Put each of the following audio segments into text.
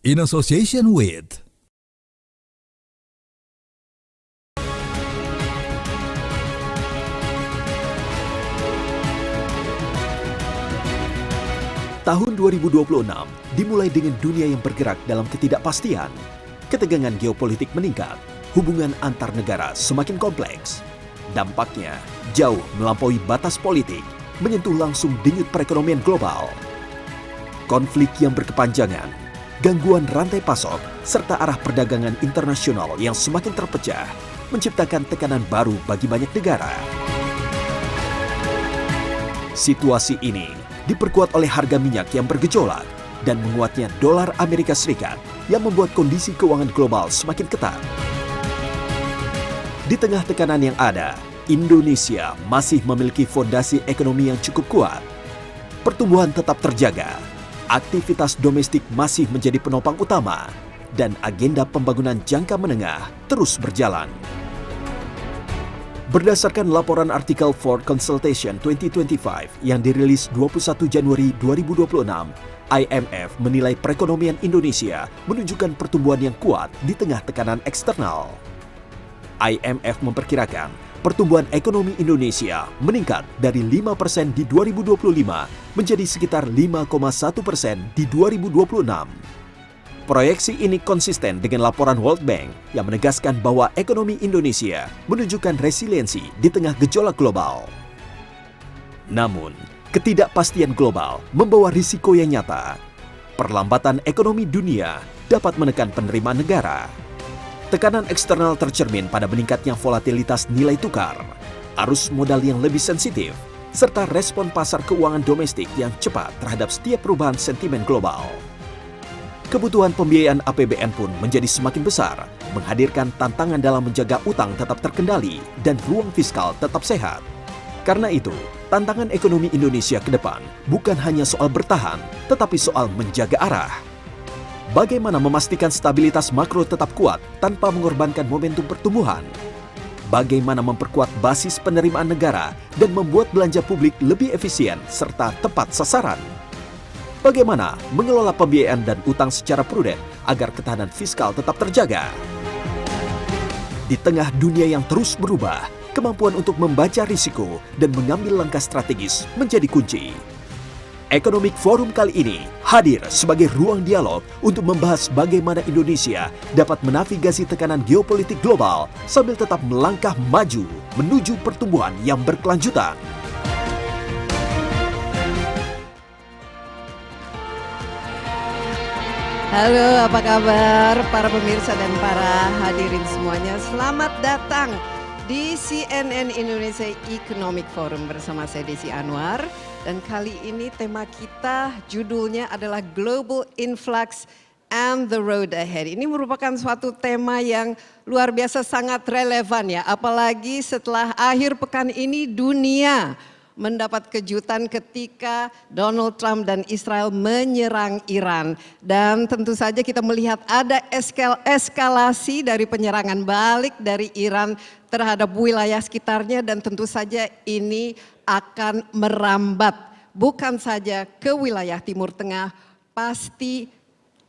In association with Tahun 2026 dimulai dengan dunia yang bergerak dalam ketidakpastian. Ketegangan geopolitik meningkat, hubungan antar negara semakin kompleks. Dampaknya jauh melampaui batas politik, menyentuh langsung denyut perekonomian global. Konflik yang berkepanjangan, gangguan rantai pasok, serta arah perdagangan internasional yang semakin terpecah, menciptakan tekanan baru bagi banyak negara. Situasi ini diperkuat oleh harga minyak yang bergejolak dan menguatnya dolar Amerika Serikat yang membuat kondisi keuangan global semakin ketat. Di tengah tekanan yang ada, Indonesia masih memiliki fondasi ekonomi yang cukup kuat. Pertumbuhan tetap terjaga, aktivitas domestik masih menjadi penopang utama, dan agenda pembangunan jangka menengah terus berjalan. Berdasarkan laporan artikel Ford Consultation 2025 yang dirilis 21 Januari 2026, IMF menilai perekonomian Indonesia menunjukkan pertumbuhan yang kuat di tengah tekanan eksternal. IMF memperkirakan pertumbuhan ekonomi Indonesia meningkat dari 5% di 2025 menjadi sekitar 5,1% di 2026. Proyeksi ini konsisten dengan laporan World Bank yang menegaskan bahwa ekonomi Indonesia menunjukkan resiliensi di tengah gejolak global. Namun, ketidakpastian global membawa risiko yang nyata. Perlambatan ekonomi dunia dapat menekan penerimaan negara. Tekanan eksternal tercermin pada meningkatnya volatilitas nilai tukar, arus modal yang lebih sensitif, serta respon pasar keuangan domestik yang cepat terhadap setiap perubahan sentimen global. Kebutuhan pembiayaan APBN pun menjadi semakin besar, menghadirkan tantangan dalam menjaga utang tetap terkendali dan ruang fiskal tetap sehat. Karena itu, tantangan ekonomi Indonesia ke depan bukan hanya soal bertahan, tetapi soal menjaga arah. Bagaimana memastikan stabilitas makro tetap kuat tanpa mengorbankan momentum pertumbuhan? Bagaimana memperkuat basis penerimaan negara dan membuat belanja publik lebih efisien serta tepat sasaran? Bagaimana mengelola pembiayaan dan utang secara prudent agar ketahanan fiskal tetap terjaga? Di tengah dunia yang terus berubah, kemampuan untuk membaca risiko dan mengambil langkah strategis menjadi kunci. Economic Forum kali ini hadir sebagai ruang dialog untuk membahas bagaimana Indonesia dapat menavigasi tekanan geopolitik global sambil tetap melangkah maju menuju pertumbuhan yang berkelanjutan. Halo, apa kabar para pemirsa dan para hadirin semuanya? Selamat datang di CNN Indonesia Economic Forum bersama saya Desi Anwar. Dan kali ini tema kita judulnya adalah Global Influx and the Road Ahead. Ini merupakan suatu tema yang luar biasa sangat relevan ya. Apalagi setelah akhir pekan ini dunia mendapat kejutan ketika Donald Trump dan Israel menyerang Iran. Dan tentu saja kita melihat ada eskalasi dari penyerangan balik dari Iran terhadap wilayah sekitarnya, dan tentu saja ini akan merambat bukan saja ke wilayah Timur Tengah, pasti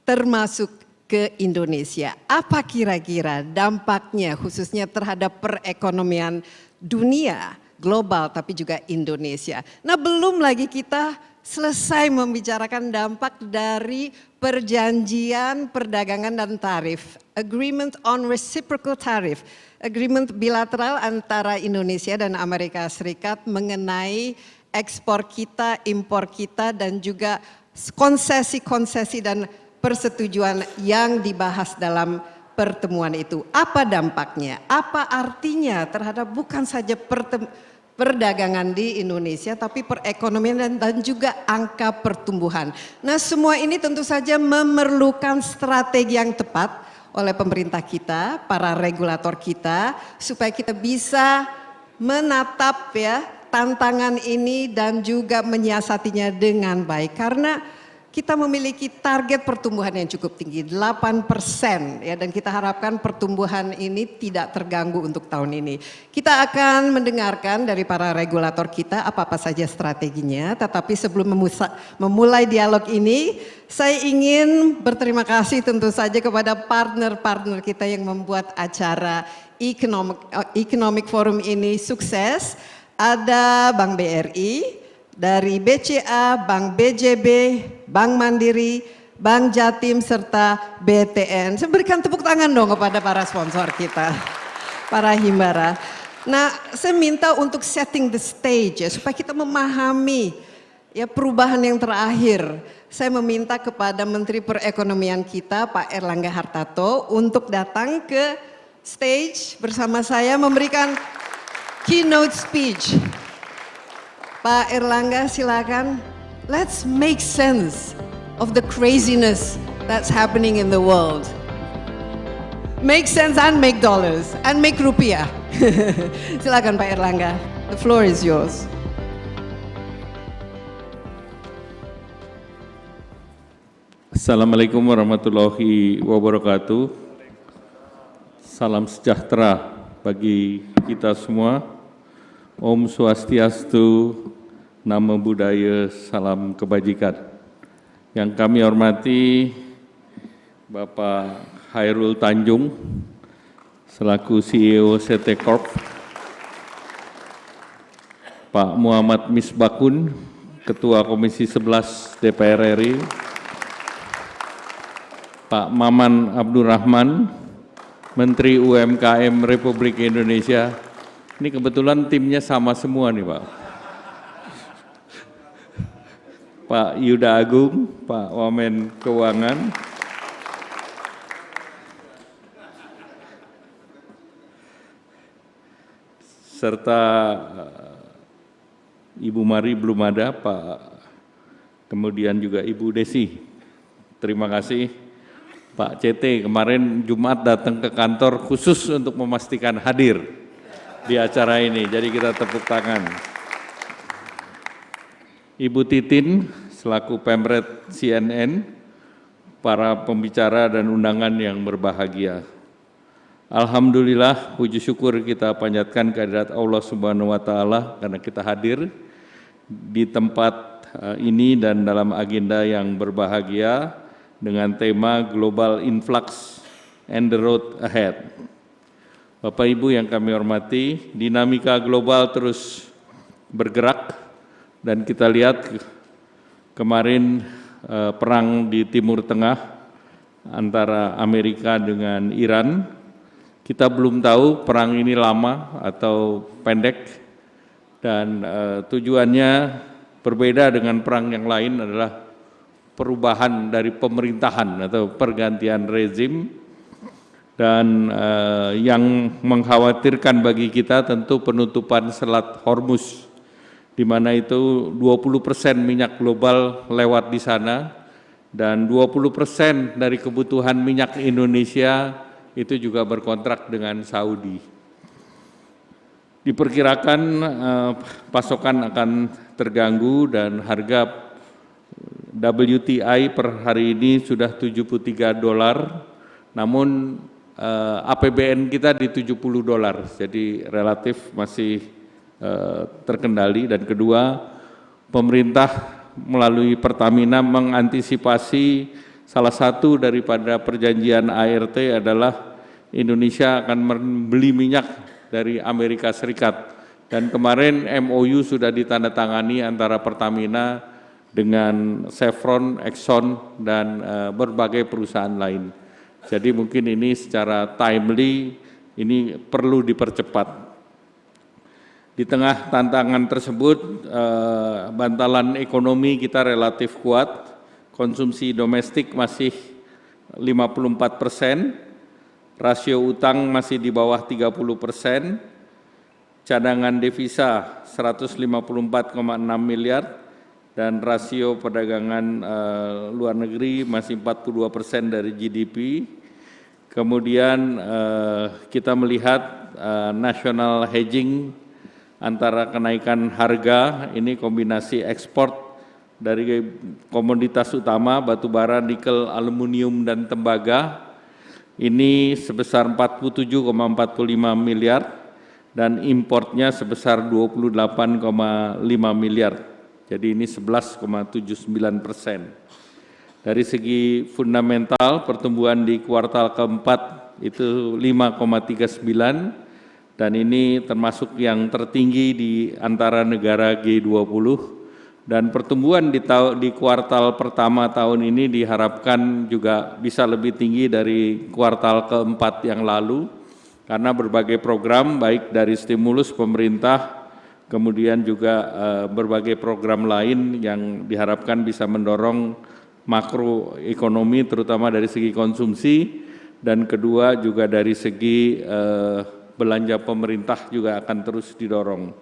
termasuk ke Indonesia. Apa kira-kira dampaknya khususnya terhadap perekonomian dunia, global, tapi juga Indonesia. Nah, belum lagi kita selesai membicarakan dampak dari perjanjian perdagangan dan tarif, Agreement on Reciprocal Tariff, agreement bilateral antara Indonesia dan Amerika Serikat mengenai ekspor kita, impor kita, dan juga konsesi-konsesi dan persetujuan yang dibahas dalam pertemuan itu. Apa dampaknya? Apa artinya terhadap bukan saja perdagangan di Indonesia, tapi perekonomian dan juga angka pertumbuhan. Nah, semua ini tentu saja memerlukan strategi yang tepat oleh pemerintah kita, para regulator kita, supaya kita bisa menatap ya tantangan ini dan juga menyiasatinya dengan baik. Karena kita memiliki target pertumbuhan yang cukup tinggi, 8%, ya, dan kita harapkan pertumbuhan ini tidak terganggu untuk tahun ini. Kita akan mendengarkan dari para regulator kita apa-apa saja strateginya, tetapi sebelum memulai dialog ini, saya ingin berterima kasih tentu saja kepada partner-partner kita yang membuat acara Economic Forum ini sukses. Ada Bank BRI, dari BCA, Bank BJB, Bank Mandiri, Bank Jatim, serta BTN. Saya berikan tepuk tangan dong kepada para sponsor kita, para himbara. Nah, saya minta untuk setting the stage ya, supaya kita memahami ya perubahan yang terakhir. Saya meminta kepada Menteri Perekonomian kita, Pak Erlangga Hartarto, untuk datang ke stage bersama saya memberikan keynote speech. Pak Erlangga, silakan. Let's make sense of the craziness that's happening in the world. Make sense and make dollars and make rupiah. Silakan Pak Erlangga. The floor is yours. Assalamualaikum warahmatullahi wabarakatuh. Salam sejahtera bagi kita semua. Om Swastiastu, Namo Buddhaya, salam kebajikan. Yang kami hormati Bapak Hairul Tanjung, selaku CEO CT Corp, Pak Muhammad Misbakun, Ketua Komisi 11 DPR RI, Pak Maman Abdurrahman, Menteri UMKM Republik Indonesia. Ini kebetulan timnya sama semua nih Pak. Pak Yuda Agung, Pak Wamen Keuangan, serta Ibu Mari belum ada, kemudian juga Ibu Desi. Terima kasih Pak CT, kemarin Jumat datang ke kantor khusus untuk memastikan hadir di acara ini, jadi kita tepuk tangan. Ibu Titin, selaku Pemret CNN, para pembicara dan undangan yang berbahagia. Alhamdulillah, puji syukur kita panjatkan kehadirat Allah Subhanahu wa Ta'ala karena kita hadir di tempat ini dan dalam agenda yang berbahagia dengan tema Global Influx and the Road Ahead. Bapak Ibu yang kami hormati, dinamika global terus bergerak dan kita lihat kemarin perang di Timur Tengah antara Amerika dengan Iran. Kita belum tahu perang ini lama atau pendek dan tujuannya berbeda dengan perang yang lain adalah perubahan dari pemerintahan atau pergantian rezim. Dan yang mengkhawatirkan bagi kita tentu penutupan Selat Hormuz, di mana itu 20% minyak global lewat di sana, dan 20% dari kebutuhan minyak Indonesia itu juga berkontrak dengan Saudi. Diperkirakan pasokan akan terganggu dan harga WTI per hari ini sudah $73, namun APBN kita di $70, jadi relatif masih terkendali. Dan kedua, pemerintah melalui Pertamina mengantisipasi salah satu daripada perjanjian ART adalah Indonesia akan membeli minyak dari Amerika Serikat. Dan kemarin MOU sudah ditandatangani antara Pertamina dengan Chevron, Exxon, dan berbagai perusahaan lain. Jadi mungkin ini secara timely, ini perlu dipercepat. Di tengah tantangan tersebut, bantalan ekonomi kita relatif kuat, konsumsi domestik masih 54%, rasio utang masih di bawah 30%, cadangan devisa 154,6 miliar, dan rasio perdagangan luar negeri masih 42% dari GDP. Kemudian kita melihat national hedging antara kenaikan harga, ini kombinasi ekspor dari komoditas utama batu bara, nikel, aluminium, dan tembaga ini sebesar 47,45 miliar dan importnya sebesar 28,5 miliar. Jadi ini 11,79%. Dari segi fundamental, pertumbuhan di kuartal keempat itu 5,39 dan ini termasuk yang tertinggi di antara negara G20 dan pertumbuhan di kuartal pertama tahun ini diharapkan juga bisa lebih tinggi dari kuartal keempat yang lalu karena berbagai program baik dari stimulus pemerintah kemudian juga berbagai program lain yang diharapkan bisa mendorong makroekonomi terutama dari segi konsumsi dan kedua juga dari segi belanja pemerintah juga akan terus didorong.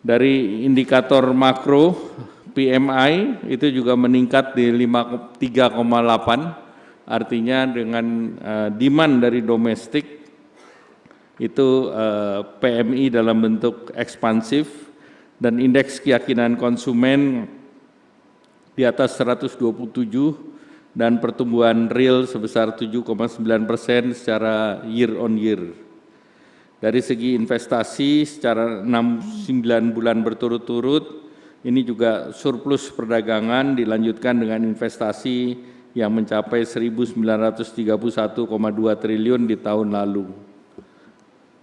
Dari indikator makro PMI itu juga meningkat di 3,8 artinya dengan demand dari domestik itu PMI dalam bentuk ekspansif dan indeks keyakinan konsumen di atas 127 dan pertumbuhan real sebesar 7,9% secara year on year. Dari segi investasi secara 9 bulan berturut-turut ini juga surplus perdagangan dilanjutkan dengan investasi yang mencapai 1.931,2 triliun di tahun lalu.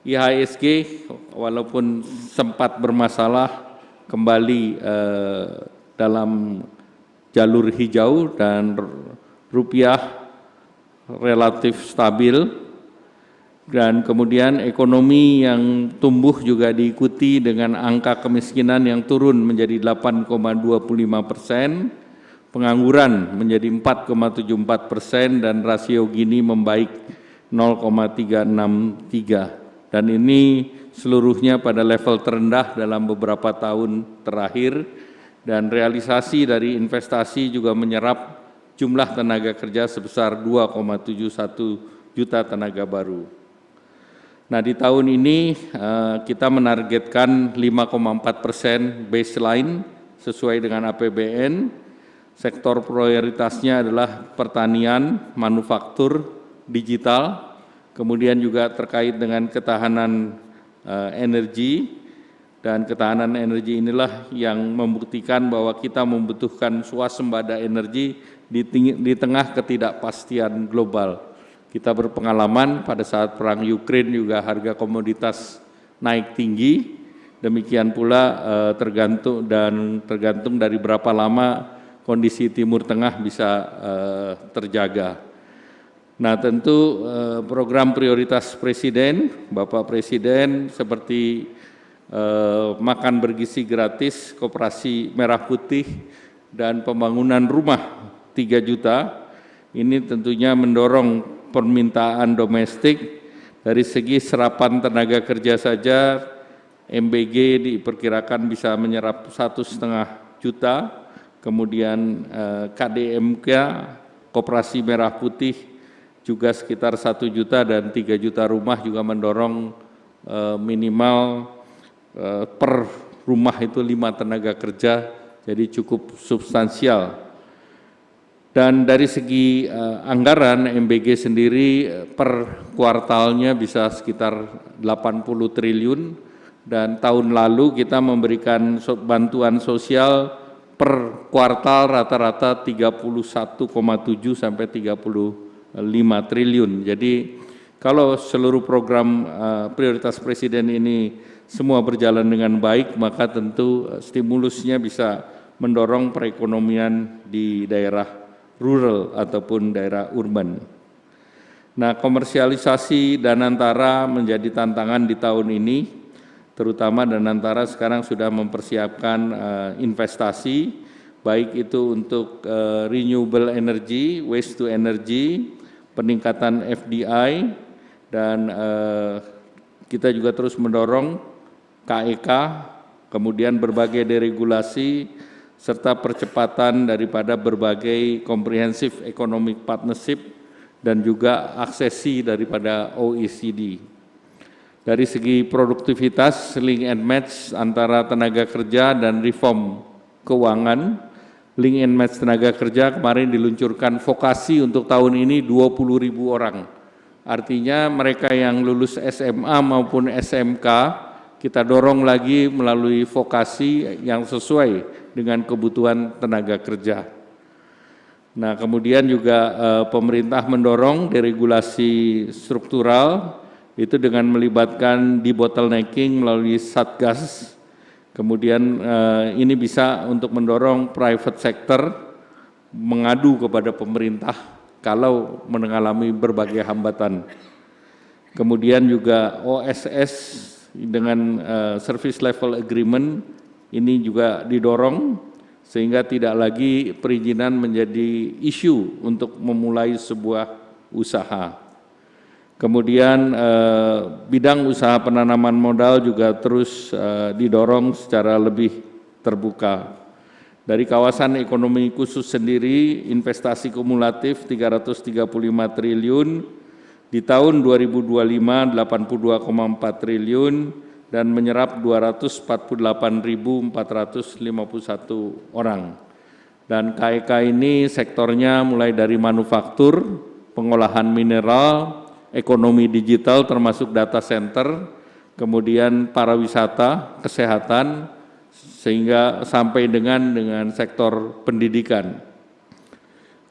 IHSG walaupun sempat bermasalah kembali dalam jalur hijau dan rupiah relatif stabil dan kemudian ekonomi yang tumbuh juga diikuti dengan angka kemiskinan yang turun menjadi 8,25%, pengangguran menjadi 4,74% dan rasio Gini membaik 0,363 dan ini seluruhnya pada level terendah dalam beberapa tahun terakhir. Dan realisasi dari investasi juga menyerap jumlah tenaga kerja sebesar 2,71 juta tenaga baru. Nah di tahun ini kita menargetkan 5,4% baseline sesuai dengan APBN. Sektor prioritasnya adalah pertanian, manufaktur, digital, kemudian juga terkait dengan ketahanan energi. Dan ketahanan energi inilah yang membuktikan bahwa kita membutuhkan swasembada energi di tengah ketidakpastian global. Kita berpengalaman pada saat perang Ukraina juga harga komoditas naik tinggi, demikian pula tergantung dari berapa lama kondisi Timur Tengah bisa terjaga. Nah tentu program prioritas Presiden, Bapak Presiden seperti makan bergizi gratis, koperasi merah putih, dan pembangunan rumah 3 juta, ini tentunya mendorong permintaan domestik. Dari segi serapan tenaga kerja saja, MBG diperkirakan bisa menyerap 1,5 juta, kemudian KDMK, koperasi merah putih, juga sekitar 1 juta dan 3 juta rumah juga mendorong minimal per rumah itu 5 tenaga kerja, jadi cukup substansial. Dan dari segi anggaran MBG sendiri per kuartalnya bisa sekitar 80 triliun dan tahun lalu kita memberikan bantuan sosial per kuartal rata-rata 31,7 sampai 35 triliun. Jadi kalau seluruh program prioritas Presiden ini semua berjalan dengan baik, maka tentu stimulusnya bisa mendorong perekonomian di daerah rural ataupun daerah urban. Nah, komersialisasi Danantara menjadi tantangan di tahun ini, terutama Danantara sekarang sudah mempersiapkan investasi, baik itu untuk renewable energy, waste to energy, peningkatan FDI, dan kita juga terus mendorong KEK, kemudian berbagai deregulasi, serta percepatan daripada berbagai comprehensive economic partnership dan juga aksesi daripada OECD. Dari segi produktivitas, link and match antara tenaga kerja dan reform keuangan, link and match tenaga kerja kemarin diluncurkan vokasi untuk tahun ini 20.000 orang. Artinya mereka yang lulus SMA maupun SMK kita dorong lagi melalui vokasi yang sesuai dengan kebutuhan tenaga kerja. Nah, kemudian juga pemerintah mendorong deregulasi struktural itu dengan melibatkan debottlenecking melalui Satgas. Kemudian ini bisa untuk mendorong private sector mengadu kepada pemerintah kalau mengalami berbagai hambatan. Kemudian juga OSS dengan Service Level Agreement ini juga didorong sehingga tidak lagi perizinan menjadi isu untuk memulai sebuah usaha. Kemudian bidang usaha penanaman modal juga terus didorong secara lebih terbuka. Dari kawasan ekonomi khusus sendiri, investasi kumulatif 335 triliun, di tahun 2025 82,4 triliun, dan menyerap 248.451 orang. Dan KEK ini sektornya mulai dari manufaktur, pengolahan mineral, ekonomi digital termasuk data center, kemudian pariwisata, kesehatan, sehingga sampai dengan sektor pendidikan.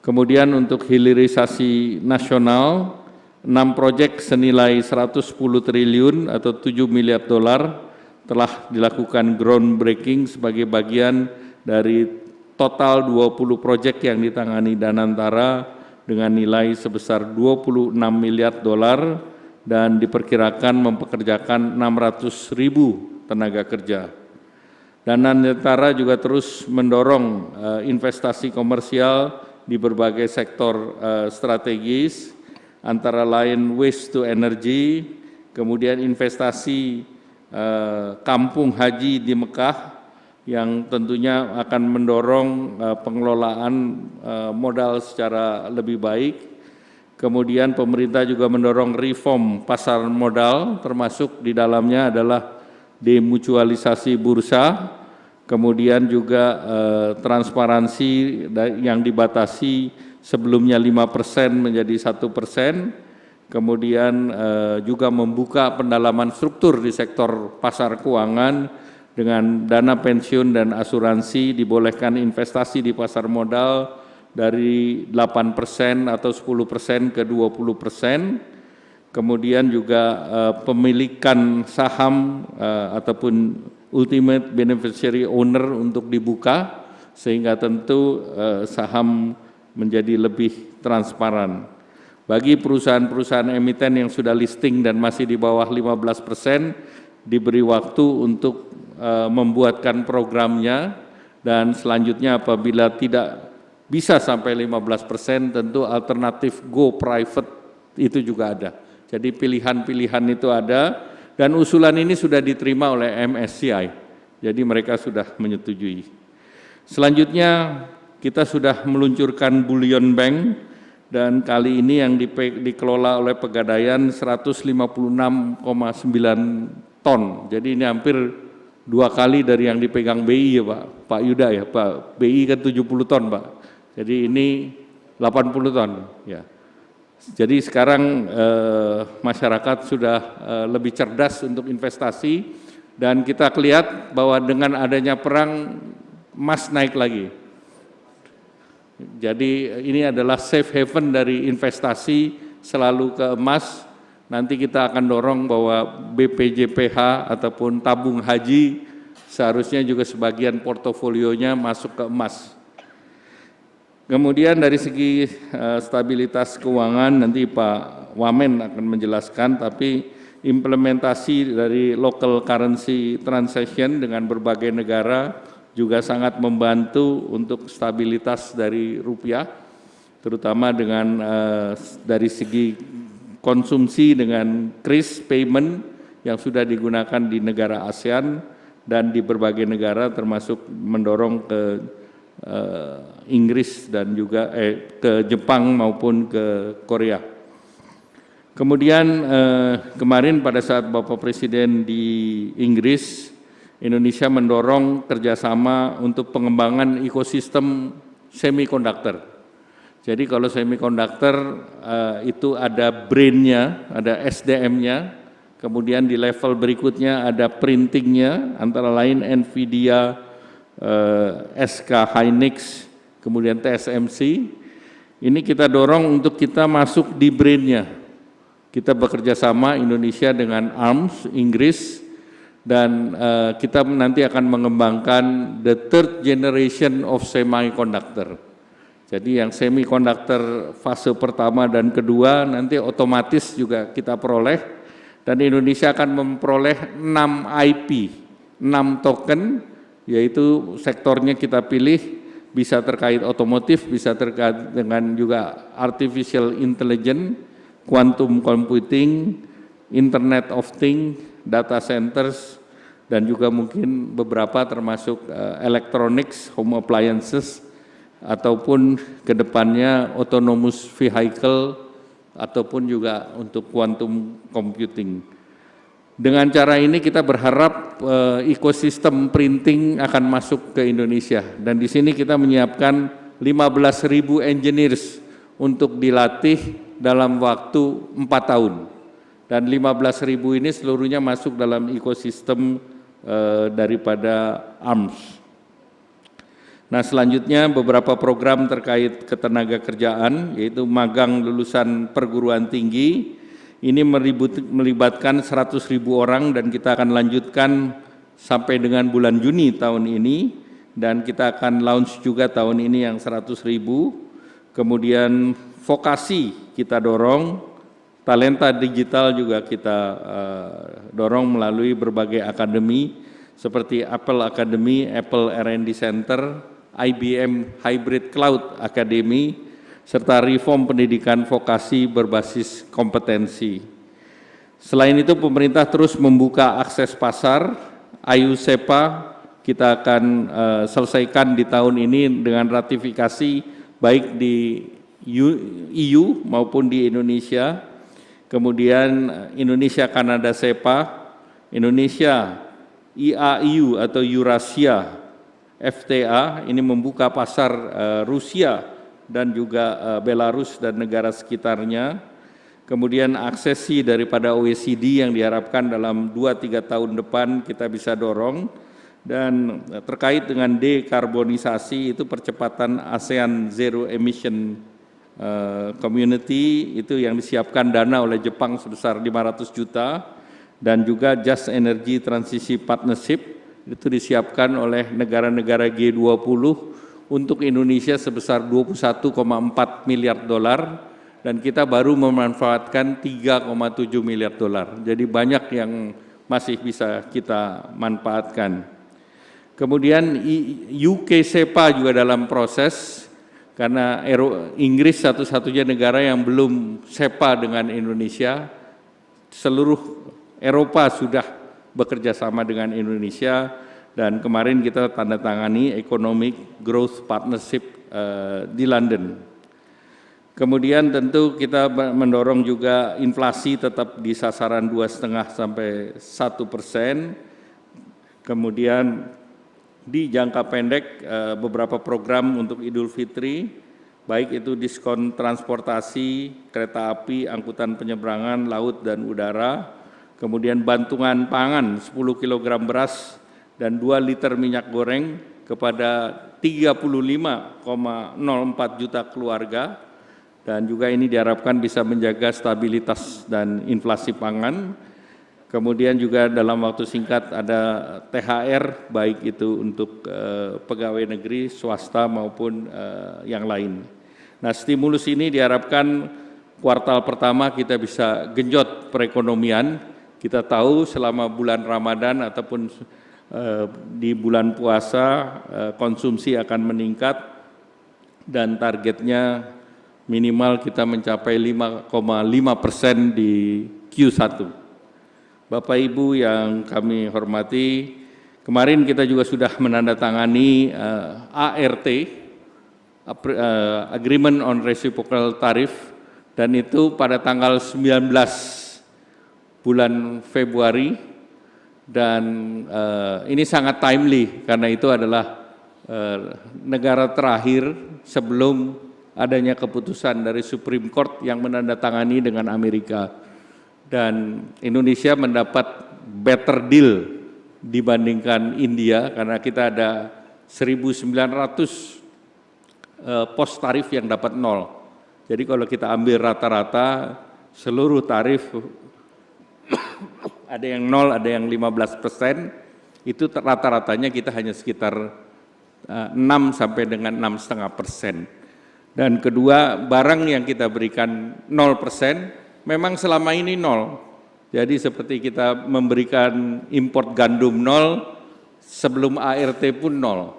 Kemudian untuk hilirisasi nasional, 6 proyek senilai 110 triliun atau 7 miliar dolar telah dilakukan groundbreaking sebagai bagian dari total 20 proyek yang ditangani Danantara dengan nilai sebesar 26 miliar dolar dan diperkirakan mempekerjakan 600.000 tenaga kerja. Danantara juga terus mendorong investasi komersial di berbagai sektor strategis, antara lain waste to energy, kemudian investasi kampung haji di Mekah, yang tentunya akan mendorong pengelolaan modal secara lebih baik. Kemudian pemerintah juga mendorong reform pasar modal, termasuk di dalamnya adalah demutualisasi bursa, kemudian juga transparansi yang dibatasi sebelumnya 5% menjadi 1%, kemudian juga membuka pendalaman struktur di sektor pasar keuangan, dengan dana pensiun dan asuransi dibolehkan investasi di pasar modal dari 8% atau 10% ke 20%. Kemudian juga pemilikan saham ataupun ultimate beneficiary owner untuk dibuka, sehingga tentu saham menjadi lebih transparan. Bagi perusahaan-perusahaan emiten yang sudah listing dan masih di bawah 15%, diberi waktu untuk membuatkan programnya, dan selanjutnya apabila tidak bisa sampai 15%, tentu alternatif go private itu juga ada. Jadi pilihan-pilihan itu ada, dan usulan ini sudah diterima oleh MSCI, jadi mereka sudah menyetujui. Selanjutnya kita sudah meluncurkan Bullion Bank, dan kali ini yang dikelola oleh Pegadaian 156,9 ton, jadi ini hampir 2 kali dari yang dipegang BI ya Pak Yuda ya, Pak BI kan 70 ton Pak, jadi ini 80 ton ya. Jadi sekarang masyarakat sudah lebih cerdas untuk investasi, dan kita lihat bahwa dengan adanya perang emas naik lagi. Jadi ini adalah safe haven dari investasi selalu ke emas. Nanti kita akan dorong bahwa BPJPH ataupun tabung haji seharusnya juga sebagian portofolionya masuk ke emas. Kemudian dari segi stabilitas keuangan nanti Pak Wamen akan menjelaskan, tapi implementasi dari local currency transaction dengan berbagai negara juga sangat membantu untuk stabilitas dari rupiah, terutama dengan dari segi konsumsi dengan kris payment yang sudah digunakan di negara ASEAN dan di berbagai negara, termasuk mendorong ke Inggris dan juga ke Jepang maupun ke Korea. Kemudian kemarin pada saat Bapak Presiden di Inggris, Indonesia mendorong kerjasama untuk pengembangan ekosistem semiconductor. Jadi kalau semiconductor itu ada brain-nya, ada SDM-nya, kemudian di level berikutnya ada printing-nya, antara lain NVIDIA, SK Hynix, kemudian TSMC. Ini kita dorong untuk kita masuk di brain-nya. Kita bekerja sama Indonesia dengan ARMS, Inggris, dan kita nanti akan mengembangkan the third generation of semiconductor. Jadi yang semiconductor fase pertama dan kedua nanti otomatis juga kita peroleh, dan Indonesia akan memperoleh 6 IP, 6 token, yaitu sektornya kita pilih bisa terkait otomotif, bisa terkait dengan juga artificial intelligence, quantum computing, Internet of Things, data centers, dan juga mungkin beberapa termasuk electronics, home appliances, ataupun kedepannya autonomous vehicle, ataupun juga untuk quantum computing. Dengan cara ini kita berharap ekosistem printing akan masuk ke Indonesia, dan di sini kita menyiapkan 15.000 engineers untuk dilatih dalam waktu 4 tahun. Dan 15.000 ini seluruhnya masuk dalam ekosistem daripada ARMS. Nah, selanjutnya beberapa program terkait ketenaga kerjaan, yaitu magang lulusan perguruan tinggi. Ini melibatkan 100.000 orang dan kita akan lanjutkan sampai dengan bulan Juni tahun ini, dan kita akan launch juga tahun ini yang 100.000. Kemudian vokasi kita dorong, talenta digital juga kita dorong melalui berbagai akademi seperti Apple Academy, Apple R&D Center, IBM Hybrid Cloud Academy, serta reform pendidikan vokasi berbasis kompetensi. Selain itu pemerintah terus membuka akses pasar, AYU-SEPA kita akan selesaikan di tahun ini dengan ratifikasi baik di EU maupun di Indonesia. Kemudian Indonesia Kanada SEPA, Indonesia IAIU atau Eurasia FTA, ini membuka pasar Rusia dan juga Belarus dan negara sekitarnya. Kemudian aksesi daripada OECD yang diharapkan dalam 2-3 tahun depan kita bisa dorong. Dan terkait dengan dekarbonisasi, itu percepatan ASEAN Zero Emission Community, itu yang disiapkan dana oleh Jepang sebesar 500 juta, dan juga Just Energy Transition Partnership, itu disiapkan oleh negara-negara G20 untuk Indonesia sebesar 21,4 miliar dolar, dan kita baru memanfaatkan 3,7 miliar dolar. Jadi banyak yang masih bisa kita manfaatkan. Kemudian UK SEPA juga dalam proses, karena Inggris satu-satunya negara yang belum SEPA dengan Indonesia. Seluruh Eropa sudah bekerja sama dengan Indonesia, dan kemarin kita tanda tangani Economic Growth Partnership di London. Kemudian tentu kita mendorong juga inflasi tetap di sasaran 2,5 sampai 1%. Kemudian di jangka pendek beberapa program untuk Idul Fitri, baik itu diskon transportasi, kereta api, angkutan penyeberangan, laut dan udara, kemudian bantuan pangan 10 kg beras dan 2 liter minyak goreng kepada 35,04 juta keluarga, dan juga ini diharapkan bisa menjaga stabilitas dan inflasi pangan. Kemudian juga dalam waktu singkat ada THR, baik itu untuk pegawai negeri, swasta maupun yang lain. Nah, stimulus ini diharapkan kuartal pertama kita bisa genjot perekonomian. Kita tahu selama bulan Ramadan ataupun di bulan puasa konsumsi akan meningkat, dan targetnya minimal kita mencapai 5,5% di Q1. Bapak Ibu yang kami hormati, kemarin kita juga sudah menandatangani ART, Agreement on Reciprocal Tariff, dan itu pada tanggal 19 bulan Februari, dan ini sangat timely karena itu adalah negara terakhir sebelum adanya keputusan dari Supreme Court yang menandatangani dengan Amerika. Dan Indonesia mendapat better deal dibandingkan India karena kita ada 1.900 pos tarif yang dapat 0. Jadi kalau kita ambil rata-rata seluruh tarif ada yang 0, ada yang 15%, itu rata-ratanya kita hanya sekitar 6 sampai dengan 6,5%. Dan kedua, barang yang kita berikan 0%, memang selama ini 0. Jadi seperti kita memberikan import gandum 0, sebelum ART pun 0.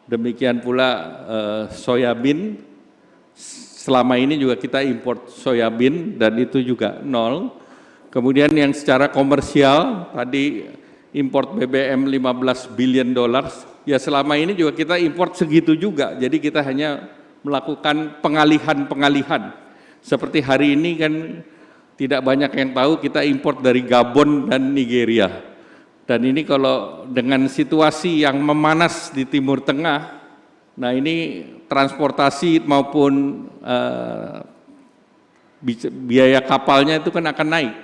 Demikian pula soyabin, selama ini juga kita import soyabin dan itu juga 0. Kemudian yang secara komersial, tadi import BBM 15 billion dollars, ya selama ini juga kita import segitu juga. Jadi kita hanya melakukan pengalihan-pengalihan. Seperti hari ini kan tidak banyak yang tahu kita import dari Gabon dan Nigeria. Dan ini kalau dengan situasi yang memanas di Timur Tengah, nah ini transportasi maupun biaya kapalnya itu kan akan naik.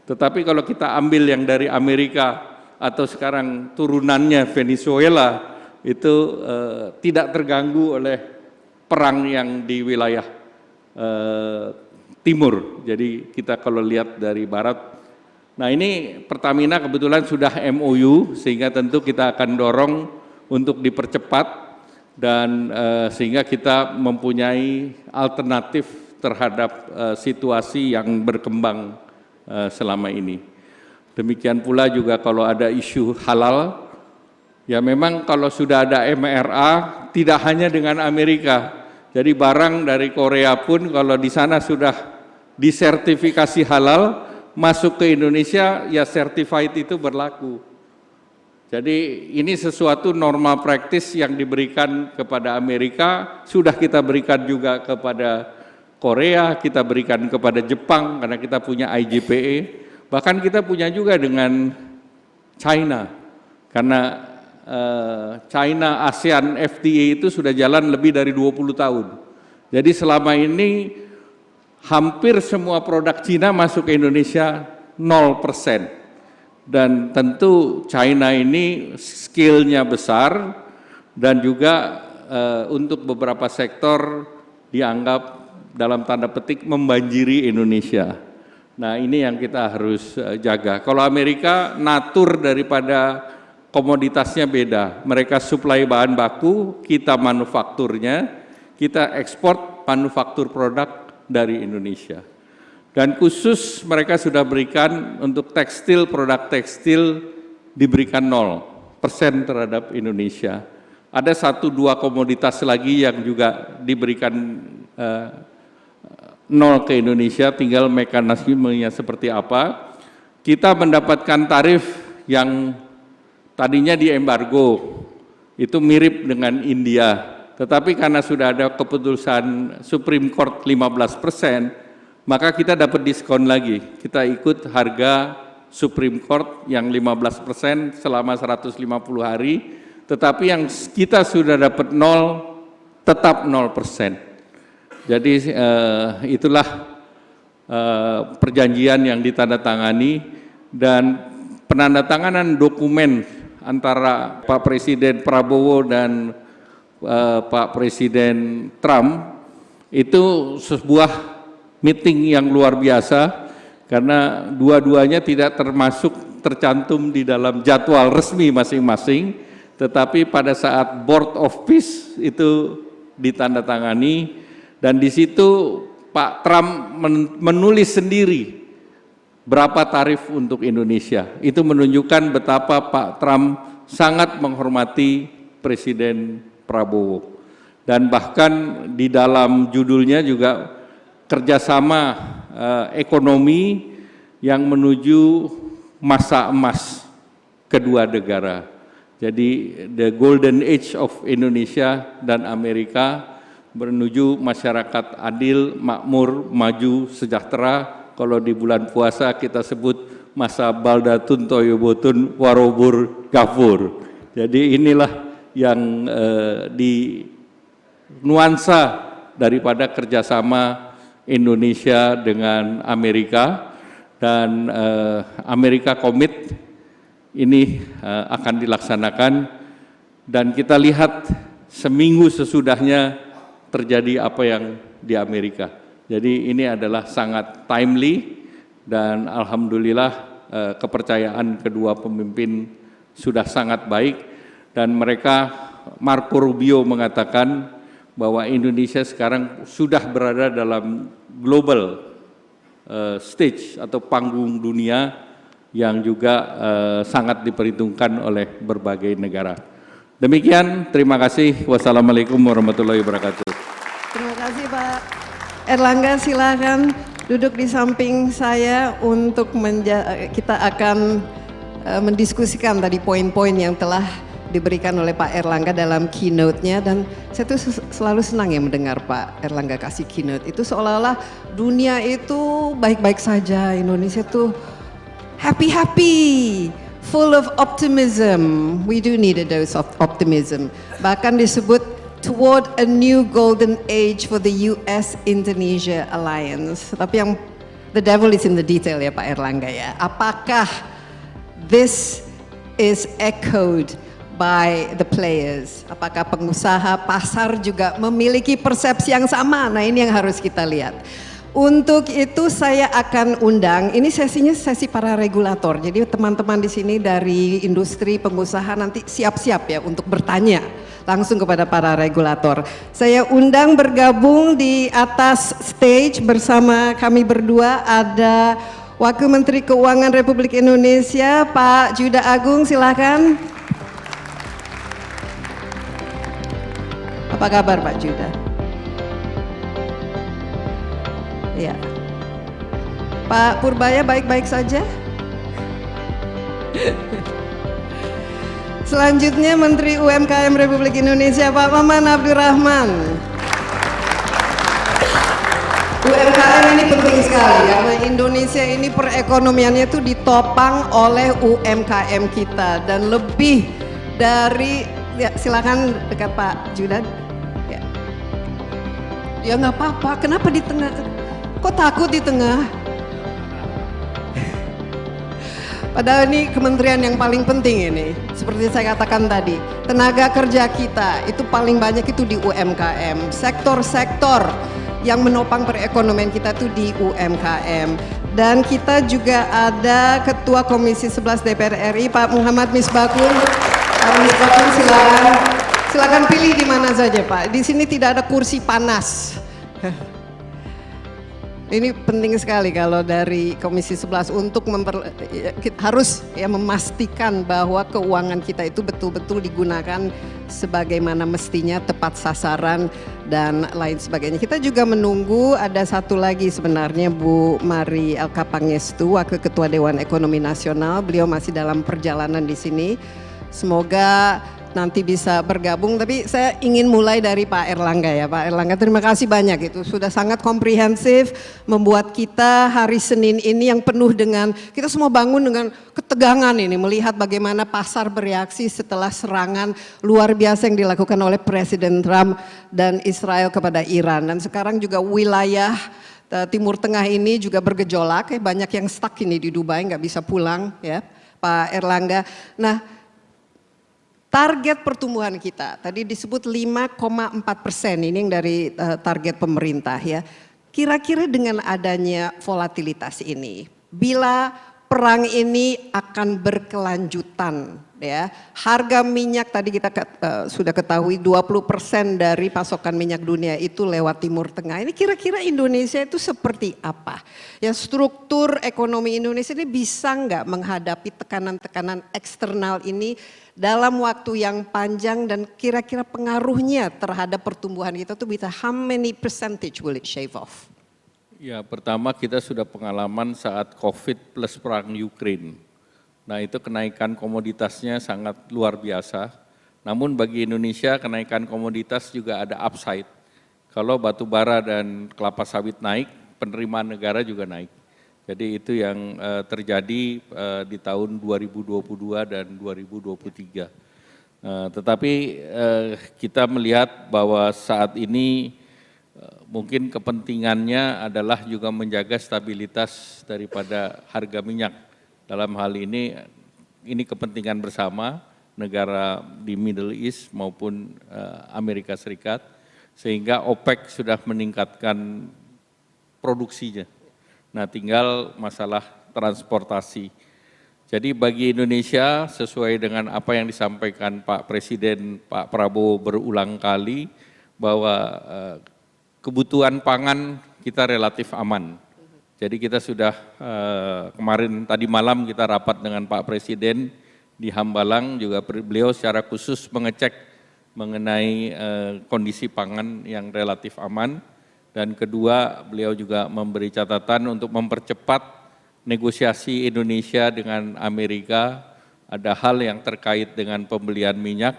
Tetapi kalau kita ambil yang dari Amerika atau sekarang turunannya Venezuela, itu tidak terganggu oleh perang yang di wilayah timur. Jadi kita kalau lihat dari barat, nah ini Pertamina kebetulan sudah MOU sehingga tentu kita akan dorong untuk dipercepat dan sehingga kita mempunyai alternatif terhadap situasi yang berkembang selama ini. Demikian pula juga kalau ada isu halal, ya memang kalau sudah ada MRA tidak hanya dengan Amerika. Jadi barang dari Korea pun kalau di sana sudah disertifikasi halal, masuk ke Indonesia ya certified itu berlaku. Jadi ini sesuatu normal praktis yang diberikan kepada Amerika, sudah kita berikan juga kepada Korea, kita berikan kepada Jepang karena kita punya IJPE, bahkan kita punya juga dengan China karena China ASEAN FTA itu sudah jalan lebih dari 20 tahun. Jadi selama ini hampir semua produk Cina masuk ke Indonesia 0%. Dan tentu China ini skillnya besar dan juga untuk beberapa sektor dianggap dalam tanda petik membanjiri Indonesia. Nah ini yang kita harus jaga. Kalau Amerika natur daripada komoditasnya beda. Mereka suplai bahan baku, kita manufakturnya, kita ekspor manufaktur produk dari Indonesia. Dan khusus mereka sudah berikan untuk tekstil, produk tekstil diberikan 0% terhadap Indonesia. Ada 1-2 komoditas lagi yang juga diberikan 0 ke Indonesia, tinggal mekanismenya seperti apa. Kita mendapatkan tarif yang tadinya di embargo, itu mirip dengan India. Tetapi karena sudah ada keputusan Supreme Court 15%, maka kita dapat diskon lagi. Kita ikut harga Supreme Court yang 15% selama 150 hari, tetapi yang kita sudah dapat 0, tetap 0%. Jadi itulah perjanjian yang ditandatangani dan penandatanganan dokumen antara Pak Presiden Prabowo dan Pak Presiden Trump itu sebuah meeting yang luar biasa karena dua-duanya tidak tercantum di dalam jadwal resmi masing-masing, tetapi pada saat Board of Peace itu ditandatangani dan di situ Pak Trump menulis sendiri berapa tarif untuk Indonesia. Itu menunjukkan betapa Pak Trump sangat menghormati Presiden Prabowo. Dan bahkan di dalam judulnya juga kerjasama ekonomi yang menuju masa emas kedua negara. Jadi the golden age of Indonesia dan Amerika menuju masyarakat adil, makmur, maju, sejahtera. Kalau di bulan puasa kita sebut masa baldatun toyobotun warobur gafur. Jadi inilah yang di nuansa daripada kerjasama Indonesia dengan Amerika, dan Amerika komit ini akan dilaksanakan, dan kita lihat seminggu sesudahnya terjadi apa yang di Amerika. Jadi ini adalah sangat timely, dan alhamdulillah kepercayaan kedua pemimpin sudah sangat baik, dan mereka, Marco Rubio mengatakan bahwa Indonesia sekarang sudah berada dalam global stage atau panggung dunia yang juga sangat diperhitungkan oleh berbagai negara. Demikian, terima kasih. Wassalamualaikum warahmatullahi wabarakatuh. Terima kasih Pak Erlangga, silakan duduk di samping saya untuk kita akan mendiskusikan tadi poin-poin yang telah diberikan oleh Pak Erlangga dalam keynote-nya, dan saya tuh selalu senang ya mendengar Pak Erlangga kasih keynote. Itu seolah-olah dunia itu baik-baik saja, Indonesia tuh happy-happy, full of optimism. We do need a dose of optimism. Bahkan disebut toward a new golden age for the US-Indonesia alliance. Tapi yang the devil is in the detail ya Pak Erlangga ya. Apakah this is echoed by the players? Apakah pengusaha pasar juga memiliki persepsi yang sama? Nah, ini yang harus kita lihat. Untuk itu saya akan undang, ini sesinya sesi para regulator. Jadi teman-teman di sini dari industri pengusaha nanti siap-siap ya untuk bertanya langsung kepada para regulator. Saya undang bergabung di atas stage bersama kami berdua ada Wakil Menteri Keuangan Republik Indonesia Pak Juda Agung, silakan. Apa kabar Pak Juda? Ya. Pak Purbaya baik-baik saja? Selanjutnya Menteri UMKM Republik Indonesia Pak Maman Abdurrahman. UMKM ini penting sekali karena Indonesia ini perekonomiannya itu ditopang oleh UMKM kita, dan lebih dari, ya silakan dekat Pak Judan. Ya nggak apa-apa, kenapa di tengah? Kok takut di tengah? Padahal ini kementerian yang paling penting ini. Seperti saya katakan tadi, tenaga kerja kita itu paling banyak itu di UMKM. Sektor-sektor yang menopang perekonomian kita itu di UMKM. Dan kita juga ada Ketua Komisi 11 DPR RI Pak Muhammad Misbakun. Pak Misbakun silakan pilih di mana saja Pak. Di sini tidak ada kursi panas. Ini penting sekali kalau dari Komisi 11 untuk harus ya memastikan bahwa keuangan kita itu betul-betul digunakan sebagaimana mestinya, tepat sasaran dan lain sebagainya. Kita juga menunggu ada satu lagi sebenarnya Bu Mari Elkapangestu, Wakil Ketua Dewan Ekonomi Nasional. Beliau masih dalam perjalanan di sini. Semoga nanti bisa bergabung, tapi saya ingin mulai dari Pak Erlangga ya. Pak Erlangga, terima kasih banyak, itu sudah sangat komprehensif membuat kita hari Senin ini yang penuh dengan, kita semua bangun dengan ketegangan ini, melihat bagaimana pasar bereaksi setelah serangan luar biasa yang dilakukan oleh Presiden Trump dan Israel kepada Iran. Dan sekarang juga wilayah Timur Tengah ini juga bergejolak, banyak yang stuck ini di Dubai, nggak bisa pulang ya Pak Erlangga. Nah, target pertumbuhan kita tadi disebut 5,4%, ini yang dari target pemerintah ya. Kira-kira dengan adanya volatilitas ini, bila perang ini akan berkelanjutan ya, harga minyak tadi kita sudah ketahui 20% dari pasokan minyak dunia itu lewat Timur Tengah. Ini kira-kira Indonesia itu seperti apa? Ya, struktur ekonomi Indonesia ini bisa nggak menghadapi tekanan-tekanan eksternal ini dalam waktu yang panjang, dan kira-kira pengaruhnya terhadap pertumbuhan kita tuh bisa how many percentage will it shave off? Ya, pertama kita sudah pengalaman saat COVID plus perang Ukraine. Nah, itu kenaikan komoditasnya sangat luar biasa. Namun bagi Indonesia kenaikan komoditas juga ada upside. Kalau batu bara dan kelapa sawit naik, penerimaan negara juga naik. Jadi itu yang terjadi di tahun 2022 dan 2023. Tetapi kita melihat bahwa saat ini mungkin kepentingannya adalah juga menjaga stabilitas daripada harga minyak. Dalam hal ini kepentingan bersama negara di Middle East maupun Amerika Serikat, sehingga OPEC sudah meningkatkan produksinya. Nah, tinggal masalah transportasi. Jadi bagi Indonesia, sesuai dengan apa yang disampaikan Pak Presiden, Pak Prabowo berulang kali, bahwa kebutuhan pangan kita relatif aman. Jadi kita sudah kemarin tadi malam kita rapat dengan Pak Presiden di Hambalang, juga beliau secara khusus mengecek mengenai kondisi pangan yang relatif aman. Dan kedua, beliau juga memberi catatan untuk mempercepat negosiasi Indonesia dengan Amerika. Ada hal yang terkait dengan pembelian minyak,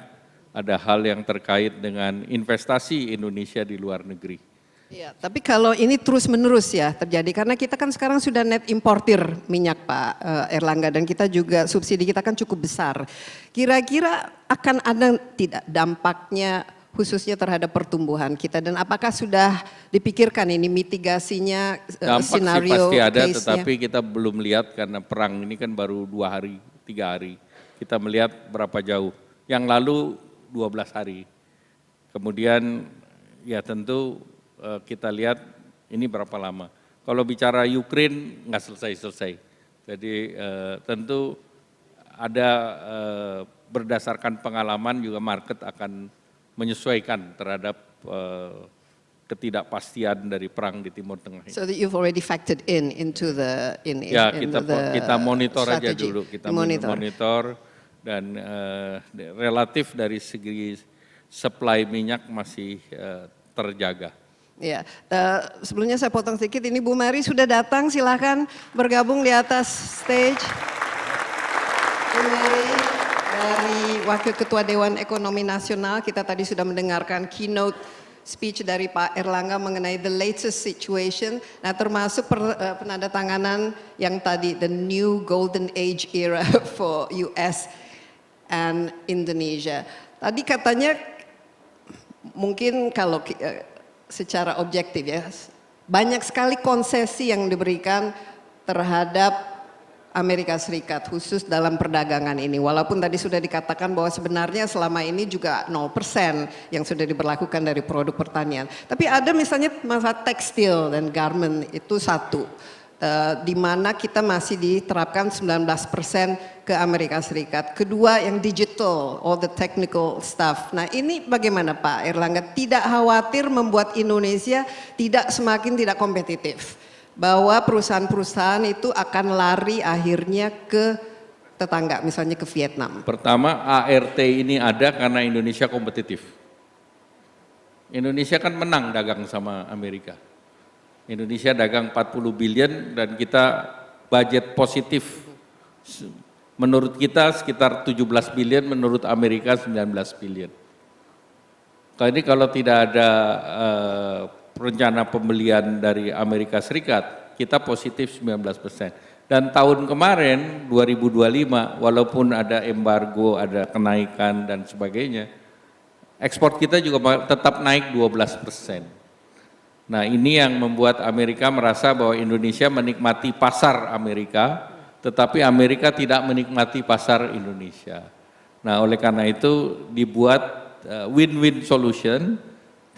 ada hal yang terkait dengan investasi Indonesia di luar negeri. Ya, tapi kalau ini terus-menerus ya terjadi, karena kita kan sekarang sudah net importir minyak Pak Erlangga, dan kita juga subsidi kita kan cukup besar. Kira-kira akan ada tidak dampaknya khususnya terhadap pertumbuhan kita, dan apakah sudah dipikirkan ini mitigasinya, dampak skenario sih pasti ada, case-nya? tetapi kita belum lihat karena perang ini kan baru 2 hari, 3 hari. Kita melihat berapa jauh. Yang lalu 12 hari. Kemudian ya tentu kita lihat ini berapa lama. Kalau bicara Ukraine nggak selesai-selesai. Jadi tentu ada berdasarkan pengalaman juga market akan menyesuaikan terhadap ketidakpastian dari perang di Timur Tengah ini. So that you've already factored into the kita monitor strategy. aja dulu, kita monitor dan relatif dari segi supply minyak masih terjaga. Ya, sebelumnya saya potong sedikit, ini Bu Mary sudah datang, silakan bergabung di atas stage. Bu Mary dari Wakil Ketua Dewan Ekonomi Nasional, kita tadi sudah mendengarkan keynote speech dari Pak Erlangga mengenai the latest situation, nah termasuk penandatanganan yang tadi, the new golden age era for US and Indonesia. Tadi katanya mungkin kalau secara objektif ya, banyak sekali konsesi yang diberikan terhadap Amerika Serikat khusus dalam perdagangan ini. Walaupun tadi sudah dikatakan bahwa sebenarnya selama ini juga 0% yang sudah diberlakukan dari produk pertanian. Tapi ada misalnya masalah tekstil dan garment itu satu. Di mana kita masih diterapkan 19% ke Amerika Serikat. Kedua yang digital, all the technical stuff. Nah ini bagaimana Pak Erlangga, tidak khawatir membuat Indonesia semakin tidak kompetitif? Bahwa perusahaan-perusahaan itu akan lari akhirnya ke tetangga, misalnya ke Vietnam. Pertama, ART ini ada karena Indonesia kompetitif. Indonesia kan menang dagang sama Amerika. Indonesia dagang 40 billion dan kita budget positif. Menurut kita sekitar 17 billion, menurut Amerika 19 billion. Ini kalau tidak ada rencana pembelian dari Amerika Serikat, kita positif 19%. Dan tahun kemarin 2025, walaupun ada embargo, ada kenaikan dan sebagainya, ekspor kita juga tetap naik 12%. Nah ini yang membuat Amerika merasa bahwa Indonesia menikmati pasar Amerika, tetapi Amerika tidak menikmati pasar Indonesia. Nah oleh karena itu dibuat win-win solution,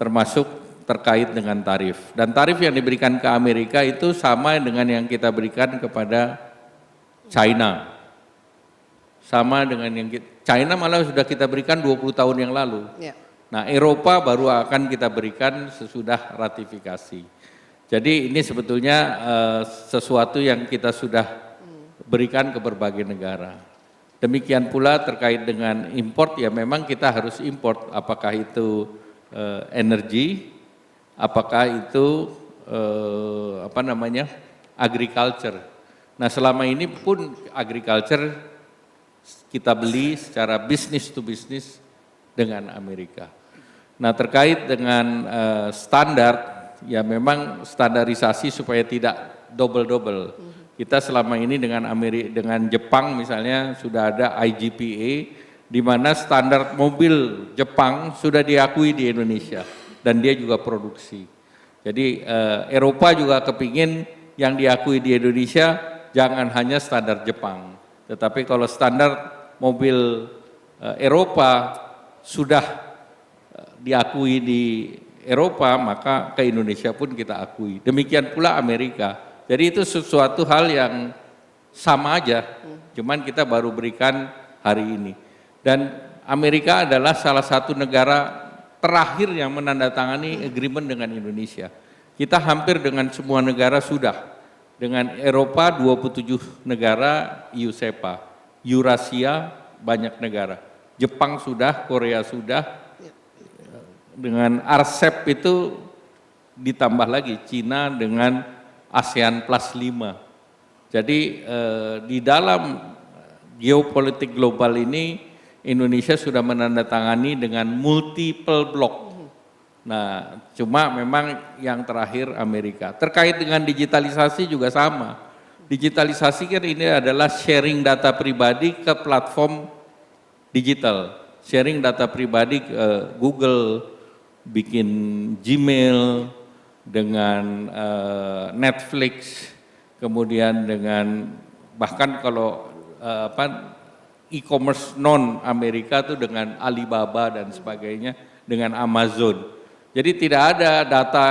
termasuk terkait dengan tarif. Dan tarif yang diberikan ke Amerika itu sama dengan yang kita berikan kepada China. Sama dengan yang China malah sudah kita berikan 20 tahun yang lalu. Yeah. Nah, Eropa baru akan kita berikan sesudah ratifikasi. Jadi ini sebetulnya sesuatu yang kita sudah berikan ke berbagai negara. Demikian pula terkait dengan import, ya memang kita harus import, apakah itu energi, apakah itu agriculture. Nah, selama ini pun agriculture kita beli secara business to business dengan Amerika. Nah, terkait dengan standar, ya memang standarisasi supaya tidak double-double. Kita selama ini dengan Jepang misalnya sudah ada IGPA, di mana standar mobil Jepang sudah diakui di Indonesia dan dia juga produksi. Jadi Eropa juga kepingin yang diakui di Indonesia jangan hanya standar Jepang, tetapi kalau standar mobil Eropa sudah diakui di Eropa, maka ke Indonesia pun kita akui. Demikian pula Amerika. Jadi itu sesuatu hal yang sama aja, cuman kita baru berikan hari ini. Dan Amerika adalah salah satu negara terakhir yang menandatangani agreement dengan Indonesia. Kita hampir dengan semua negara sudah. Dengan Eropa 27 negara EU-SEPA, Eurasia banyak negara. Jepang sudah, Korea sudah. Dengan RCEP itu ditambah lagi Cina dengan ASEAN plus 5. Jadi di dalam geopolitik global ini Indonesia sudah menandatangani dengan multiple block. Nah, cuma memang yang terakhir Amerika. Terkait dengan digitalisasi juga sama. Digitalisasi kan ini adalah sharing data pribadi ke platform digital. Sharing data pribadi ke Google, bikin Gmail dengan Netflix, kemudian dengan bahkan kalau e-commerce non Amerika tuh dengan Alibaba dan sebagainya, dengan Amazon. Jadi tidak ada data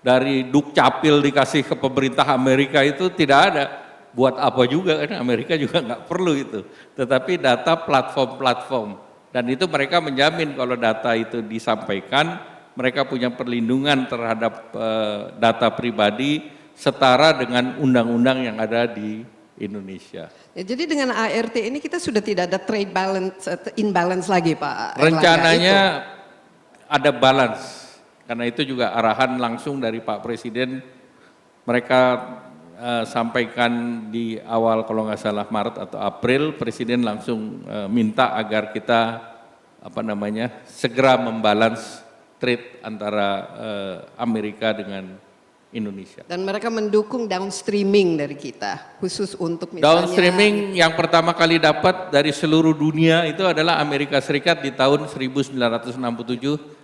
dari Dukcapil dikasih ke pemerintah Amerika, itu tidak ada. Buat apa juga, kan Amerika juga nggak perlu itu. Tetapi data platform-platform. Dan itu mereka menjamin kalau data itu disampaikan, mereka punya perlindungan terhadap data pribadi setara dengan undang-undang yang ada di Indonesia. Ya, jadi dengan ART ini kita sudah tidak ada trade balance, imbalance lagi Pak. Rencananya ada balance, karena itu juga arahan langsung dari Pak Presiden. Mereka sampaikan di awal kalau nggak salah Maret atau April, Presiden langsung minta agar kita segera membalance trade antara Amerika dengan Indonesia. Dan mereka mendukung downstreaming dari kita, khusus untuk misalnya downstreaming yang pertama kali dapat dari seluruh dunia itu adalah Amerika Serikat di tahun 1967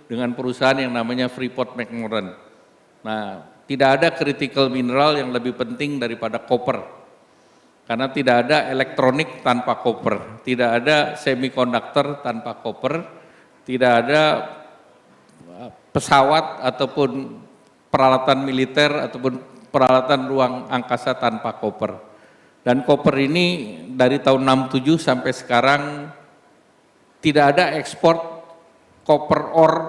dengan perusahaan yang namanya Freeport-McMoRan. Nah, tidak ada critical mineral yang lebih penting daripada koper. Karena tidak ada elektronik tanpa koper, tidak ada semiconductor tanpa koper, tidak ada pesawat ataupun peralatan militer ataupun peralatan ruang angkasa tanpa koper. Dan koper ini dari tahun 67 sampai sekarang tidak ada ekspor koper ore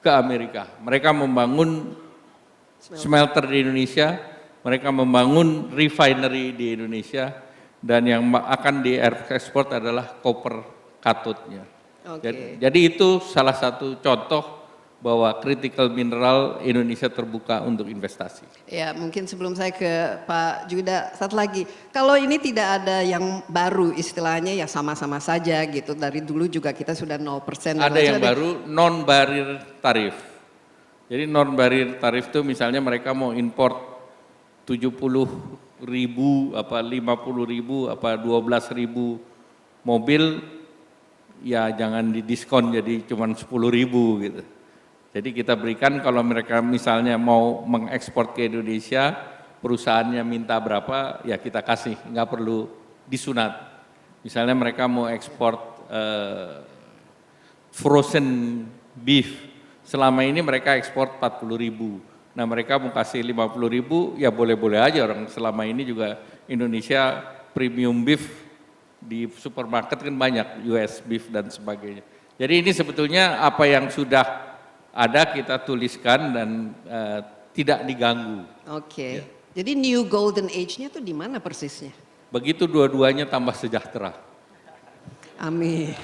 ke Amerika. Mereka membangun smelter di Indonesia, mereka membangun refinery di Indonesia, dan yang akan diekspor adalah koper katodnya. Jadi itu salah satu contoh bahwa critical mineral Indonesia terbuka untuk investasi. Ya, mungkin sebelum saya ke Pak Juda, satu lagi. Kalau ini tidak ada yang baru istilahnya, ya sama-sama saja gitu. Dari dulu juga kita sudah 0%. Ada yang baru, non-barrier tarif. Jadi non-barrier tarif itu misalnya mereka mau import 70.000, 50.000, 12.000 mobil, ya jangan didiskon jadi cuma 10.000 gitu. Jadi kita berikan kalau mereka misalnya mau mengekspor ke Indonesia, perusahaannya minta berapa, ya kita kasih, nggak perlu disunat. Misalnya mereka mau ekspor frozen beef, selama ini mereka ekspor 40.000. Nah mereka mau kasih 50.000, ya boleh-boleh aja, orang selama ini juga Indonesia premium beef di supermarket kan banyak, US beef dan sebagainya. Jadi ini sebetulnya apa yang sudah ada kita tuliskan dan tidak diganggu. Oke. Jadi new golden age-nya tuh di mana persisnya? Begitu dua-duanya tambah sejahtera. Amin.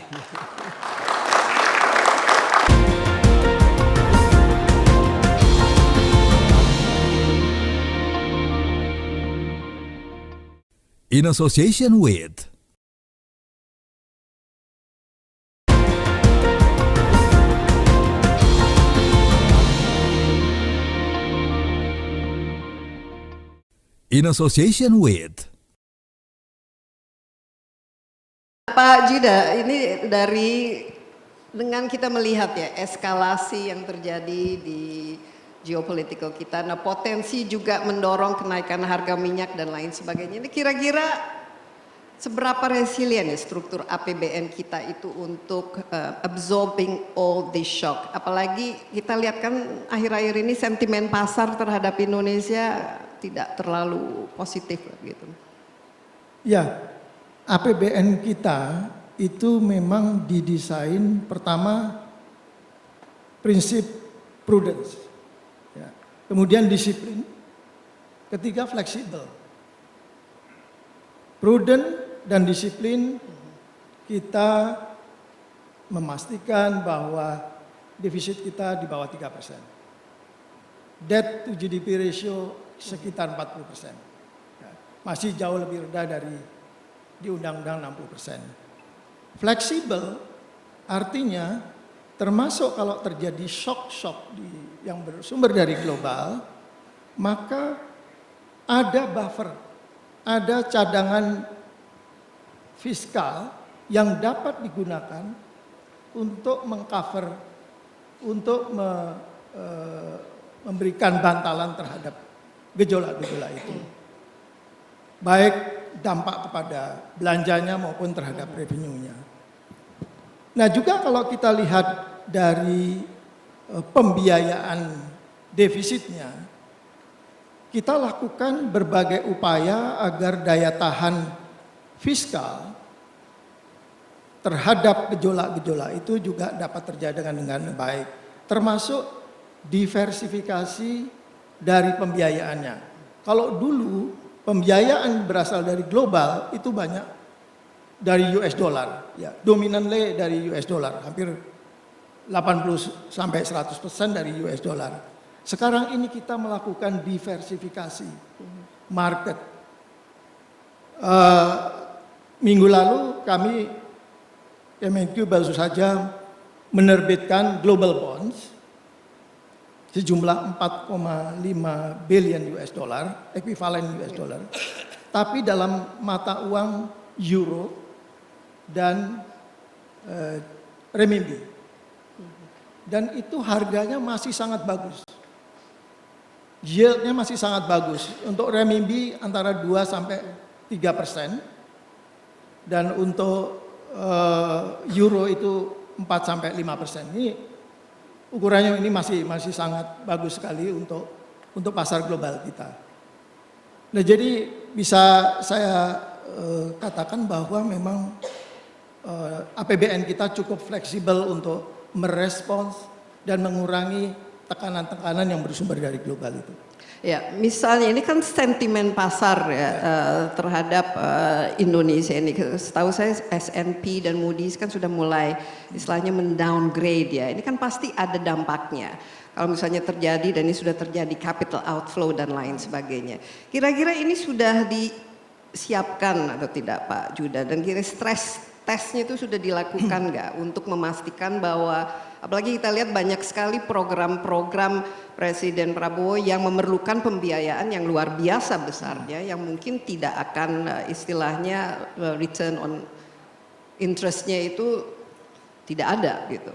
In association with in association with Pak Judah, ini dengan kita melihat ya eskalasi yang terjadi di geopolitical kita, nah potensi juga mendorong kenaikan harga minyak dan lain sebagainya. Ini kira-kira seberapa resilient ya struktur APBN kita itu untuk absorbing all this shock? Apalagi kita lihat kan akhir-akhir ini sentimen pasar terhadap Indonesia tidak terlalu positif gitu. Ya, APBN kita itu memang didesain pertama prinsip prudence. Ya. Kemudian disiplin, ketiga fleksibel. Prudent dan disiplin, kita memastikan bahwa defisit kita di bawah 3%. Debt to GDP ratio sekitar 40%. Ya. Masih jauh lebih rendah dari di Undang-Undang 60%. Fleksibel artinya termasuk kalau terjadi shock-shock yang bersumber dari global, maka ada buffer, ada cadangan fiskal yang dapat digunakan untuk mengcover, untuk memberikan bantalan terhadap gejolak-gejolak itu. Baik dampak kepada belanjanya maupun terhadap revenue-nya. Nah juga kalau kita lihat dari pembiayaan defisitnya, kita lakukan berbagai upaya agar daya tahan fiskal terhadap gejolak-gejolak itu juga dapat terjaga dengan baik. Termasuk diversifikasi dari pembiayaannya. Kalau dulu pembiayaan berasal dari global itu banyak dari US dollar, ya, dominantly dari US dollar, hampir 80 sampai 100% dari US dollar. Sekarang ini kita melakukan diversifikasi market. Minggu lalu kami Kemenq baru saja menerbitkan global bonds sejumlah 4,5 billion US dollar, ekuivalen US dollar, tapi dalam mata uang euro dan renminbi. Dan itu harganya masih sangat bagus. Yieldnya masih sangat bagus. Untuk renminbi antara 2 sampai 3%. Dan untuk euro itu 4 sampai 5%. Ini ukurannya ini masih sangat bagus sekali untuk pasar global kita. Nah, jadi bisa saya katakan bahwa memang APBN kita cukup fleksibel untuk merespons dan mengurangi tekanan-tekanan yang bersumber dari global itu. Ya, misalnya ini kan sentimen pasar ya, terhadap Indonesia ini. Setahu saya S&P dan Moody's kan sudah mulai istilahnya mendowngrade ya. Ini kan pasti ada dampaknya. Kalau misalnya terjadi dan ini sudah terjadi capital outflow dan lain sebagainya. Kira-kira ini sudah disiapkan atau tidak Pak Judah? Dan kira stres tesnya itu sudah dilakukan nggak untuk memastikan bahwa apalagi kita lihat banyak sekali program-program Presiden Prabowo yang memerlukan pembiayaan yang luar biasa besarnya yang mungkin tidak akan istilahnya return on interest-nya itu tidak ada gitu.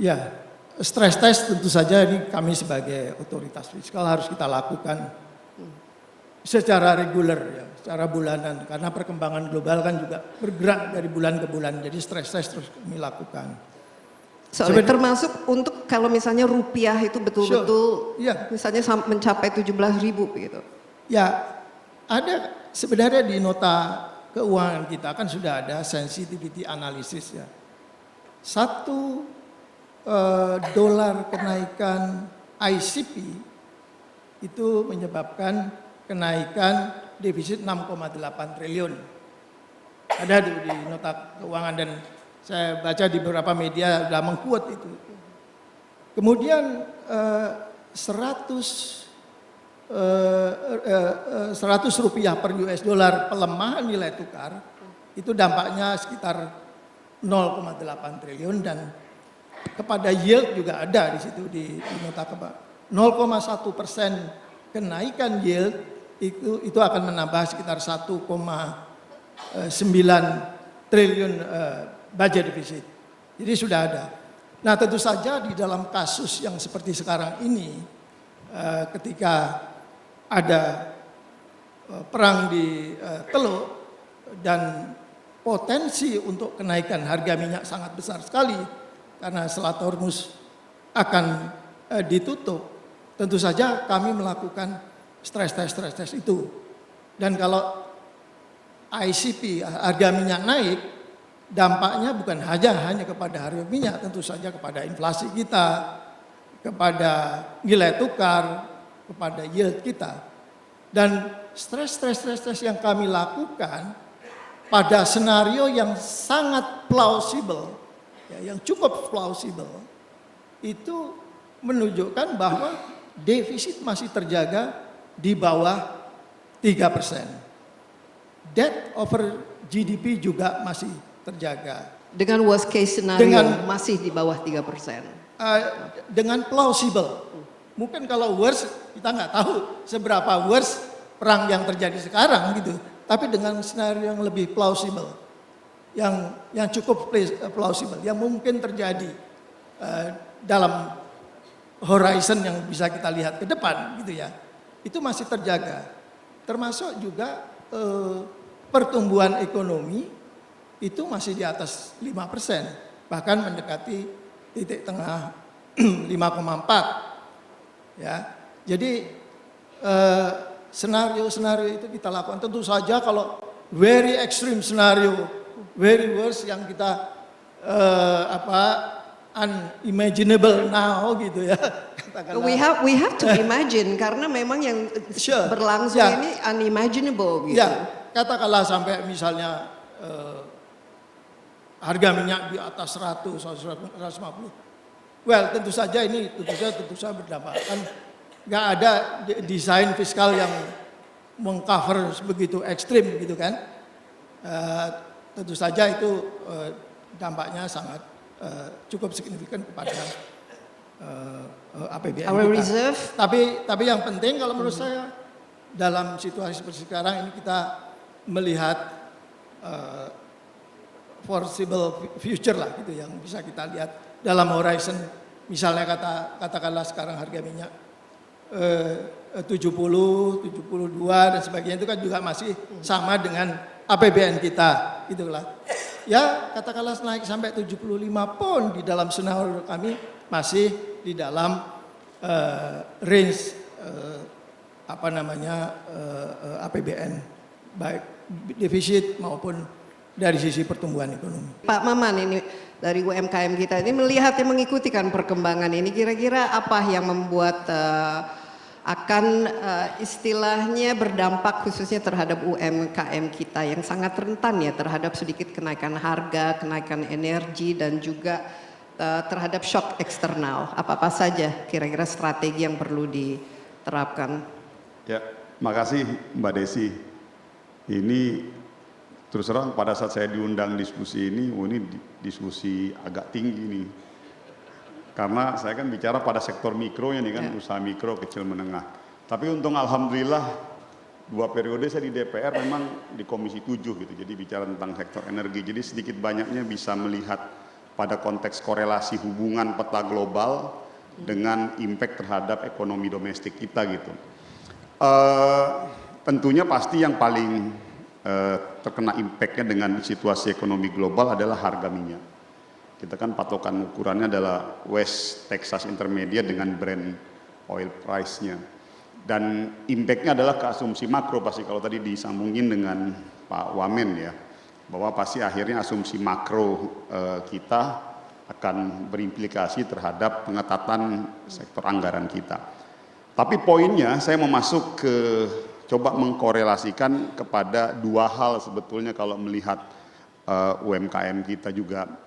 Ya, stress test tentu saja ini kami sebagai otoritas fiskal harus kita lakukan secara reguler ya, secara bulanan karena perkembangan global kan juga bergerak dari bulan ke bulan, jadi stress test terus kami lakukan. Soalnya termasuk untuk kalau misalnya rupiah itu betul-betul misalnya mencapai 17.000 gitu. Ya, ada sebenarnya di nota keuangan kita kan sudah ada sensitivity analysis ya. $1 kenaikan ICP itu menyebabkan kenaikan defisit 6,8 triliun. Ada di nota keuangan dan saya baca di beberapa media sudah mengquote itu. Kemudian 100 rupiah per US dollar pelemahan nilai tukar itu dampaknya sekitar 0,8 triliun dan kepada yield juga ada di situ di nota keuangan. 0,1% kenaikan yield itu akan menambah sekitar 1,9 triliun budget defisit. Jadi sudah ada. Nah tentu saja di dalam kasus yang seperti sekarang ini, ketika ada perang di Teluk dan potensi untuk kenaikan harga minyak sangat besar sekali karena Selat Hormuz akan ditutup, tentu saja kami melakukan stress test itu. Dan kalau ICP harga minyak naik, dampaknya bukan hanya kepada harga minyak, tentu saja kepada inflasi kita, kepada nilai tukar, kepada yield kita. Dan stress yang kami lakukan pada senario yang sangat plausible, ya, yang cukup plausible, itu menunjukkan bahwa defisit masih terjaga di bawah 3%. Debt over GDP juga masih terjaga. Dengan worst case scenario masih di bawah 3%. Dengan plausible. Mungkin kalau worst, kita nggak tahu seberapa worst perang yang terjadi sekarang gitu. Tapi dengan skenario yang lebih plausible, yang cukup plausible, yang mungkin terjadi dalam horizon yang bisa kita lihat ke depan gitu ya, itu masih terjaga. Termasuk juga pertumbuhan ekonomi itu masih di atas 5%, bahkan mendekati titik tengah 5,4. Ya, jadi senario-senario itu kita lakukan. Tentu saja kalau very extreme scenario, very worst yang kita unimaginable now gitu ya. We have to imagine karena memang yang berlangsung ini unimaginable gitu. Ya, katakanlah sampai misalnya harga minyak di atas 100, 150. Well, tentu saja berdampak. Kan nggak ada desain fiskal yang mengcover begitu ekstrim gitu kan. Tentu saja itu dampaknya sangat cukup signifikan kepada APBN Our kita. reserve. Tapi yang penting kalau menurut saya dalam situasi seperti sekarang ini kita melihat foreseeable future lah gitu yang bisa kita lihat dalam horizon. Misalnya katakanlah sekarang harga minyak 70, 72 dan sebagainya, itu kan juga masih sama dengan APBN kita gitulah. Ya katakanlah naik sampai 75 pun di dalam scenario kami masih di dalam range APBN, baik defisit maupun dari sisi pertumbuhan ekonomi. Pak Maman ini dari UMKM kita ini melihatnya, mengikuti kan perkembangan ini, kira-kira apa yang membuat akan istilahnya berdampak khususnya terhadap UMKM kita yang sangat rentan ya terhadap sedikit kenaikan harga, kenaikan energi dan juga terhadap shock eksternal. Apa-apa saja kira-kira strategi yang perlu diterapkan? Ya, makasih Mbak Desi. Ini terus terang pada saat saya diundang diskusi ini, ini diskusi agak tinggi nih. Karena saya kan bicara pada sektor mikro ini kan, usaha mikro, kecil, menengah. Tapi untung alhamdulillah 2 periode saya di DPR memang di Komisi 7 gitu. Jadi bicara tentang sektor energi. Jadi sedikit banyaknya bisa melihat pada konteks korelasi hubungan peta global dengan impact terhadap ekonomi domestik kita gitu. Tentunya pasti yang paling terkena impact-nya dengan situasi ekonomi global adalah harga minyak. Kita kan patokan ukurannya adalah West Texas Intermediate dengan Brent oil price-nya. Dan impact-nya adalah ke asumsi makro pasti, kalau tadi disambungin dengan Pak Wamen ya, bahwa pasti akhirnya asumsi makro kita akan berimplikasi terhadap pengetatan sektor anggaran kita. Tapi poinnya saya mau masuk ke coba mengkorelasikan kepada 2 hal sebetulnya kalau melihat UMKM kita juga,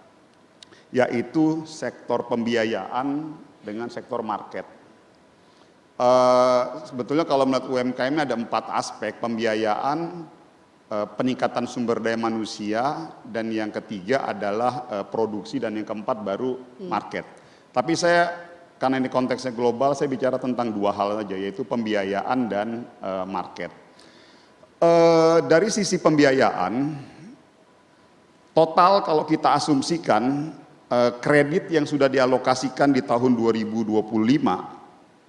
yaitu sektor pembiayaan dengan sektor market. Sebetulnya kalau melihat UMKM ada 4 aspek: pembiayaan, peningkatan sumber daya manusia, dan yang ketiga adalah produksi, dan yang keempat baru market. Tapi saya, karena ini konteksnya global, saya bicara tentang 2 hal saja, yaitu pembiayaan dan market. Dari sisi pembiayaan, Total kalau kita asumsikan kredit yang sudah dialokasikan di tahun 2025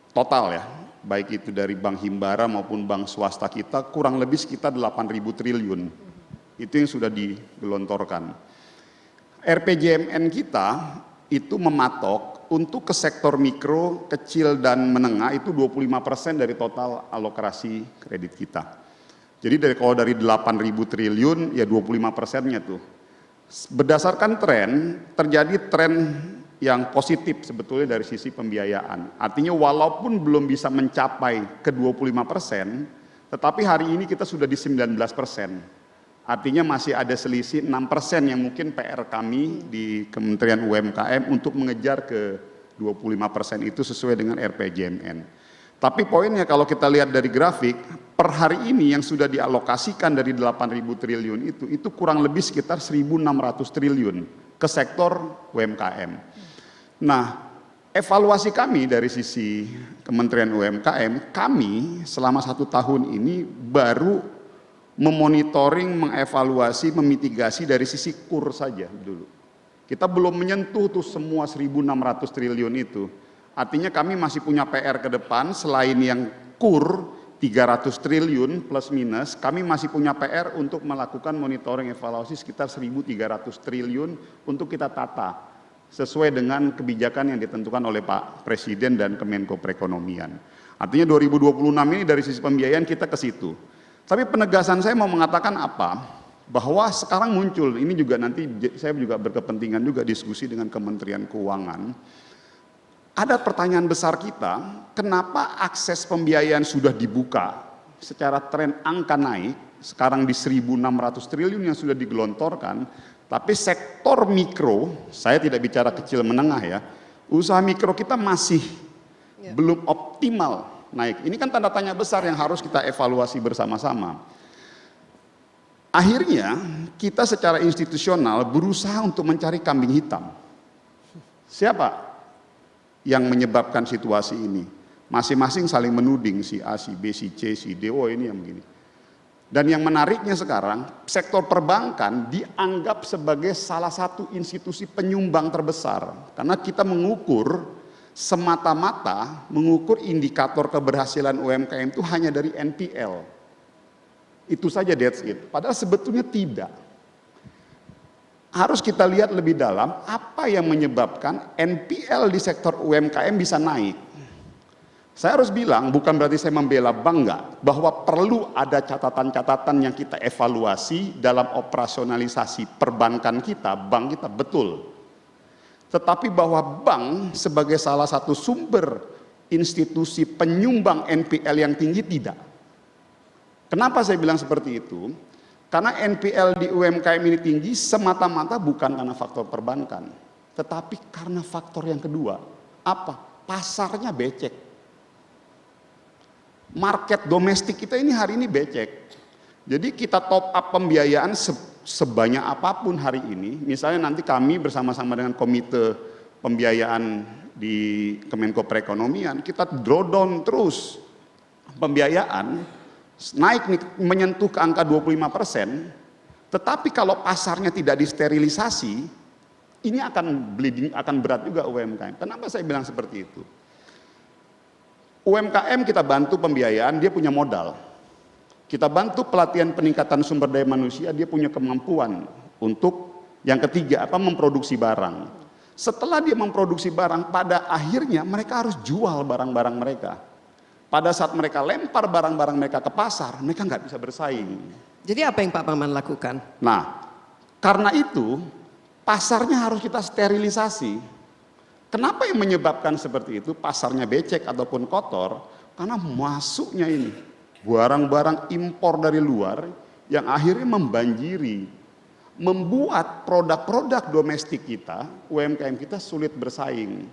total ya, baik itu dari bank himbara maupun bank swasta kita kurang lebih sekitar 8.000 triliun. Itu yang sudah digelontorkan. RPJMN kita itu mematok untuk ke sektor mikro, kecil dan menengah itu 25% dari total alokasi kredit kita. Jadi kalau dari 8.000 triliun ya 25%-nya tuh. Berdasarkan tren, terjadi tren yang positif sebetulnya dari sisi pembiayaan. Artinya walaupun belum bisa mencapai ke 25%, tetapi hari ini kita sudah di 19%. Artinya masih ada selisih 6% yang mungkin PR kami di Kementerian UMKM untuk mengejar ke 25% itu sesuai dengan RPJMN. Tapi poinnya kalau kita lihat dari grafik, per hari ini yang sudah dialokasikan dari 8.000 triliun itu kurang lebih sekitar 1.600 triliun ke sektor UMKM. Nah, evaluasi kami dari sisi Kementerian UMKM, kami selama 1 tahun ini baru memonitoring, mengevaluasi, memitigasi dari sisi kur saja dulu. Kita belum menyentuh tuh semua 1.600 triliun itu. Artinya kami masih punya PR ke depan selain yang kur 300 triliun plus minus, kami masih punya PR untuk melakukan monitoring evaluasi sekitar 1.300 triliun untuk kita tata sesuai dengan kebijakan yang ditentukan oleh Pak Presiden dan Kemenko Perekonomian. Artinya 2026 ini dari sisi pembiayaan kita ke situ. Tapi penegasan saya mau mengatakan apa? Bahwa sekarang muncul, ini juga nanti saya juga berkepentingan juga diskusi dengan Kementerian Keuangan. Ada pertanyaan besar kita, kenapa akses pembiayaan sudah dibuka secara tren angka naik, sekarang di 1.600 triliun yang sudah digelontorkan, tapi sektor mikro, saya tidak bicara kecil menengah ya, usaha mikro kita masih belum optimal naik. Ini kan tanda tanya besar yang harus kita evaluasi bersama-sama. Akhirnya kita secara institusional berusaha untuk mencari kambing hitam. Siapa yang menyebabkan situasi ini? Masing-masing saling menuding, si A, si B, si C, si D, oh ini yang begini. Dan yang menariknya sekarang, sektor perbankan dianggap sebagai salah satu institusi penyumbang terbesar. Karena kita mengukur, semata-mata mengukur indikator keberhasilan UMKM itu hanya dari NPL. Itu saja, that's it. Padahal sebetulnya tidak. Harus kita lihat lebih dalam, apa yang menyebabkan NPL di sektor UMKM bisa naik. Saya harus bilang, bukan berarti saya membela bank, enggak, bahwa perlu ada catatan-catatan yang kita evaluasi dalam operasionalisasi perbankan kita, bank kita, betul. Tetapi bahwa bank sebagai salah satu sumber institusi penyumbang NPL yang tinggi, tidak. Kenapa saya bilang seperti itu? Karena NPL di UMKM ini tinggi semata-mata bukan karena faktor perbankan, tetapi karena faktor yang kedua. Apa? Pasarnya becek. Market domestik kita ini hari ini becek. Jadi kita top up pembiayaan sebanyak apapun hari ini. Misalnya nanti kami bersama-sama dengan komite pembiayaan di Kemenko Perekonomian, kita drawdown terus pembiayaan, naik nih, menyentuh ke angka 25%. Tetapi kalau pasarnya tidak disterilisasi, ini akan bleeding, akan berat juga UMKM. Kenapa saya bilang seperti itu? UMKM kita bantu pembiayaan, dia punya modal. Kita bantu pelatihan peningkatan sumber daya manusia, dia punya kemampuan untuk yang ketiga, memproduksi barang. Setelah dia memproduksi barang, pada akhirnya mereka harus jual barang-barang mereka. Pada saat mereka lempar barang-barang mereka ke pasar, mereka nggak bisa bersaing. Jadi apa yang Pak Maman lakukan? Nah, karena itu pasarnya harus kita sterilisasi. Kenapa yang menyebabkan seperti itu? Pasarnya becek ataupun kotor, karena masuknya ini barang-barang impor dari luar yang akhirnya membanjiri, membuat produk-produk domestik kita, UMKM kita sulit bersaing.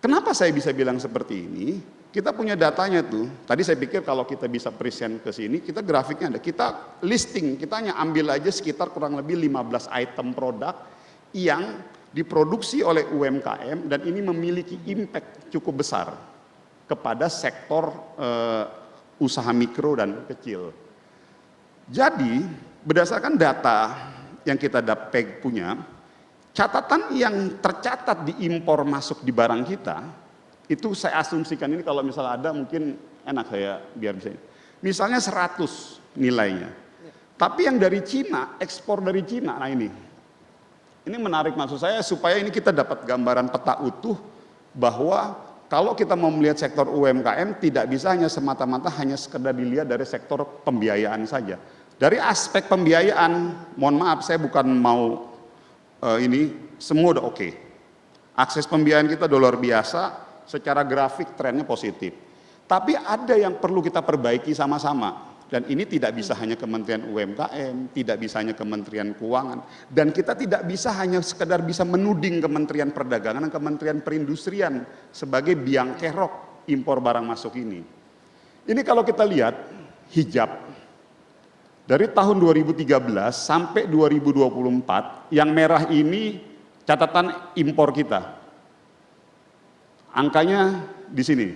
Kenapa saya bisa bilang seperti ini? Kita punya datanya tuh. Tadi saya pikir kalau kita bisa present ke sini, kita grafiknya ada. Kita listing, kita hanya ambil aja sekitar kurang lebih 15 item produk yang diproduksi oleh UMKM dan ini memiliki impact cukup besar kepada sektor usaha mikro dan kecil. Jadi berdasarkan data yang kita punya, catatan yang tercatat di impor masuk di barang kita, itu saya asumsikan ini kalau misalnya ada mungkin enak saya biar bisa. Misalnya 100 nilainya. Tapi yang dari Cina, ekspor dari Cina, nah ini menarik maksud saya supaya ini kita dapat gambaran peta utuh bahwa kalau kita mau melihat sektor UMKM tidak bisa hanya semata-mata hanya sekedar dilihat dari sektor pembiayaan saja. Dari aspek pembiayaan, mohon maaf saya bukan mau ini semua udah oke. Akses pembiayaan kita udah luar biasa, secara grafik trennya positif. Tapi ada yang perlu kita perbaiki sama-sama. Dan ini tidak bisa hanya Kementerian UMKM, tidak bisa hanya Kementerian Keuangan. Dan kita tidak bisa hanya sekedar bisa menuding Kementerian Perdagangan dan Kementerian Perindustrian sebagai biang kerok impor barang masuk ini. Ini kalau kita lihat hijab. Dari tahun 2013 sampai 2024, yang merah ini catatan impor kita. Angkanya di sini.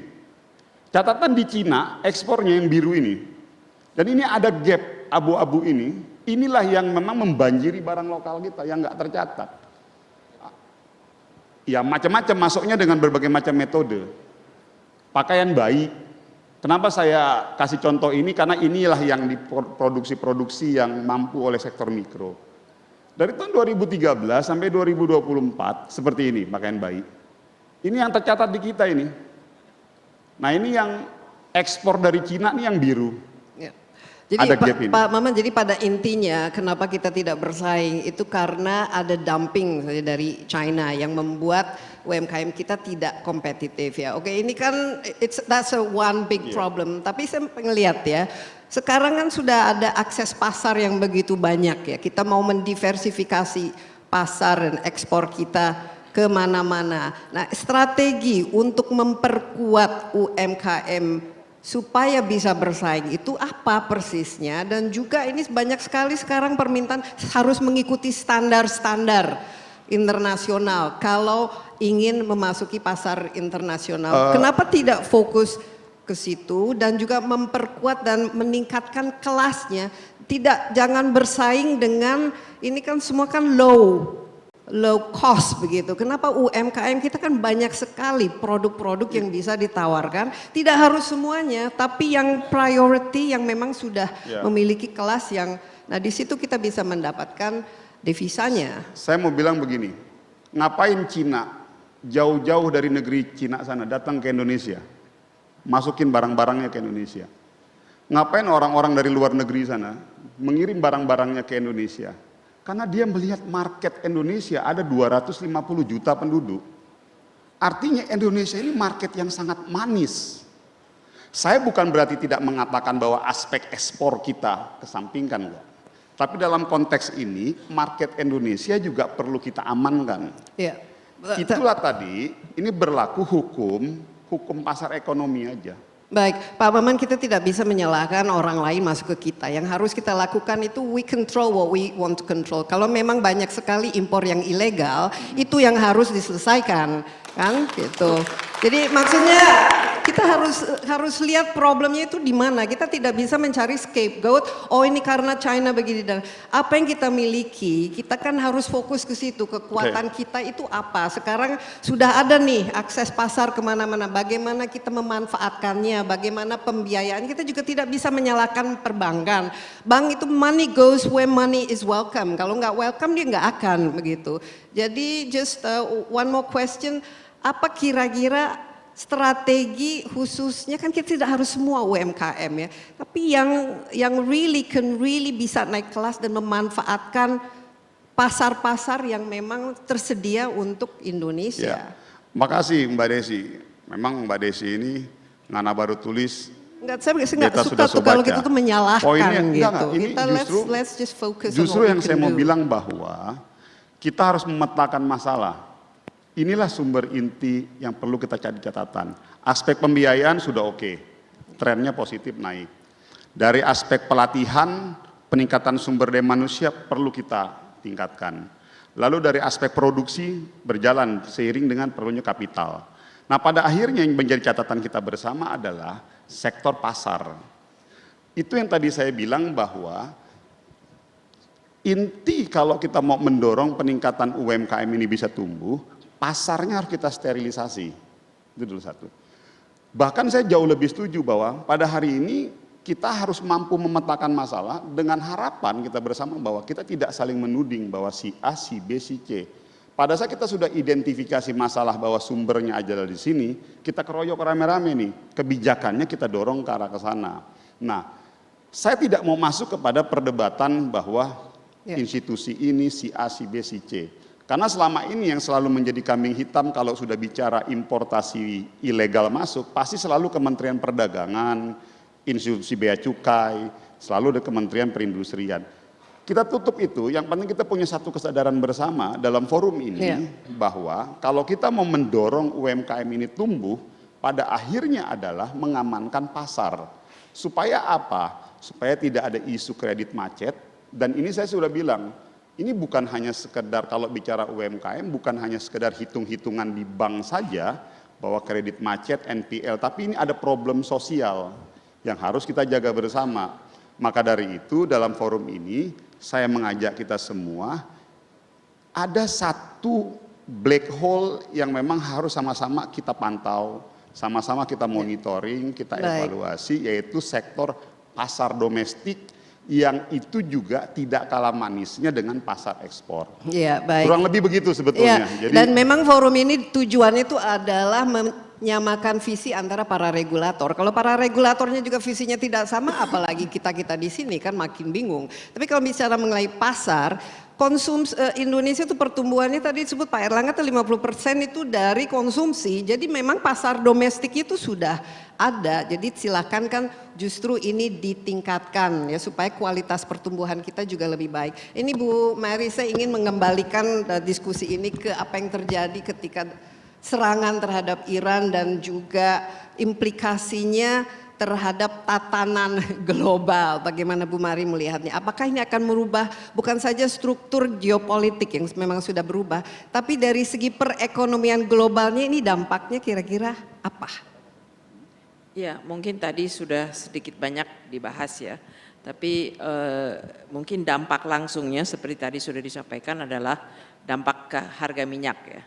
Catatan di Cina, ekspornya yang biru ini. Dan ini ada gap abu-abu ini, inilah yang memang membanjiri barang lokal kita yang nggak tercatat. Ya macam-macam masuknya dengan berbagai macam metode. Pakaian bayi, kenapa saya kasih contoh ini? Karena inilah yang diproduksi-produksi yang mampu oleh sektor mikro. Dari tahun 2013 sampai 2024, seperti ini pakaian bayi. Ini yang tercatat di kita ini. Nah ini yang ekspor dari Cina ini yang biru. Jadi ada gap ini. Pak Maman, jadi pada intinya kenapa kita tidak bersaing itu karena ada dumping dari China yang membuat UMKM kita tidak kompetitif ya. Oke, ini kan that's a one big problem. Tapi saya ngelihat ya, sekarang kan sudah ada akses pasar yang begitu banyak ya. Kita mau mendiversifikasi pasar dan ekspor kita ke mana-mana. Nah, strategi untuk memperkuat UMKM supaya bisa bersaing itu apa persisnya, dan juga ini banyak sekali sekarang permintaan harus mengikuti standar-standar internasional kalau ingin memasuki pasar internasional. Kenapa tidak fokus ke situ dan juga memperkuat dan meningkatkan kelasnya? Jangan bersaing dengan ini kan semua kan low cost begitu. Kenapa UMKM kita kan banyak sekali produk-produk yang bisa ditawarkan, tidak harus semuanya, tapi yang priority yang memang sudah memiliki kelas yang, nah di situ kita bisa mendapatkan devisanya. Saya mau bilang begini, ngapain Cina jauh-jauh dari negeri Cina sana datang ke Indonesia, masukin barang-barangnya ke Indonesia? Ngapain orang-orang dari luar negeri sana mengirim barang-barangnya ke Indonesia? Karena dia melihat market Indonesia ada 250 juta penduduk. Artinya Indonesia ini market yang sangat manis. Saya bukan berarti tidak mengatakan bahwa aspek ekspor kita kesampingkan, enggak. Tapi dalam konteks ini market Indonesia juga perlu kita amankan. Ya. Itulah tadi ini berlaku hukum pasar ekonomi aja. Baik, Pak Maman, kita tidak bisa menyalahkan orang lain masuk ke kita. Yang harus kita lakukan itu we control what we want to control. Kalau memang banyak sekali impor yang ilegal, itu yang harus diselesaikan, kan? Gitu. Jadi maksudnya kita harus lihat problemnya itu di mana. Kita tidak bisa mencari scapegoat. Oh ini karena China begini dan apa yang kita miliki, kita kan harus fokus ke situ. Kekuatan kita itu apa? Sekarang sudah ada nih akses pasar kemana-mana. Bagaimana kita memanfaatkannya? Bagaimana pembiayaan? Kita juga tidak bisa menyalahkan perbankan. Bank itu money goes where money is welcome. Kalau nggak welcome dia nggak akan begitu. Jadi just one more question. Apa kira-kira strategi khususnya, kan kita tidak harus semua UMKM ya, tapi yang really bisa naik kelas dan memanfaatkan pasar-pasar yang memang tersedia untuk Indonesia. Ya. Makasih Mbak Desi. Memang Mbak Desi ini ngana baru tulis. Enggak, saya nggak suka tuh kalau kita tuh menyalahkan poinnya, gitu. Ini Kita justru, let's just focus justru on yang saya mau bilang bahwa kita harus memetakan masalah. Inilah sumber inti yang perlu kita cari catatan. Aspek pembiayaan sudah oke, trennya positif naik. Dari aspek pelatihan, peningkatan sumber daya manusia perlu kita tingkatkan. Lalu dari aspek produksi berjalan seiring dengan perlunya kapital. Nah pada akhirnya yang menjadi catatan kita bersama adalah sektor pasar. Itu yang tadi saya bilang bahwa inti kalau kita mau mendorong peningkatan UMKM ini bisa tumbuh, pasarnya harus kita sterilisasi. Itu dulu satu. Bahkan saya jauh lebih setuju bahwa pada hari ini kita harus mampu memetakan masalah dengan harapan kita bersama bahwa kita tidak saling menuding bahwa si A, si B, si C. Pada saat kita sudah identifikasi masalah bahwa sumbernya adalah di sini, kita keroyok rame-rame nih, kebijakannya kita dorong ke arah ke sana. Nah, saya tidak mau masuk kepada perdebatan bahwa institusi ini si A, si B, si C. Karena selama ini yang selalu menjadi kambing hitam kalau sudah bicara importasi ilegal masuk, pasti selalu Kementerian Perdagangan, institusi Bea Cukai, selalu ada Kementerian Perindustrian. Kita tutup itu, yang penting kita punya satu kesadaran bersama dalam forum ini, bahwa kalau kita mau mendorong UMKM ini tumbuh, pada akhirnya adalah mengamankan pasar. Supaya apa? Supaya tidak ada isu kredit macet. Dan ini saya sudah bilang, ini bukan hanya sekedar kalau bicara UMKM, bukan hanya sekedar hitung-hitungan di bank saja, bahwa kredit macet, NPL, tapi ini ada problem sosial yang harus kita jaga bersama. Maka dari itu dalam forum ini, saya mengajak kita semua, ada satu black hole yang memang harus sama-sama kita pantau, sama-sama kita monitoring, kita evaluasi, yaitu sektor pasar domestik, yang itu juga tidak kalah manisnya dengan pasar ekspor. Iya, baik. Kurang lebih begitu sebetulnya. Ya, dan memang forum ini tujuannya itu adalah menyamakan visi antara para regulator. Kalau para regulatornya juga visinya tidak sama, apalagi kita-kita di sini kan makin bingung. Tapi kalau bicara mengenai pasar, Indonesia itu pertumbuhannya tadi disebut Pak Erlangga itu 50% itu dari konsumsi. Jadi memang pasar domestik itu sudah ada. Jadi silakan kan justru ini ditingkatkan ya supaya kualitas pertumbuhan kita juga lebih baik. Ini Bu Mary, saya ingin mengembalikan diskusi ini ke apa yang terjadi ketika serangan terhadap Iran dan juga implikasinya terhadap tatanan global. Bagaimana Bu Mari melihatnya? Apakah ini akan merubah bukan saja struktur geopolitik yang memang sudah berubah, tapi dari segi perekonomian globalnya ini dampaknya kira-kira apa? Ya, mungkin tadi sudah sedikit banyak dibahas ya. Tapi mungkin dampak langsungnya seperti tadi sudah disampaikan adalah dampak ke harga minyak ya.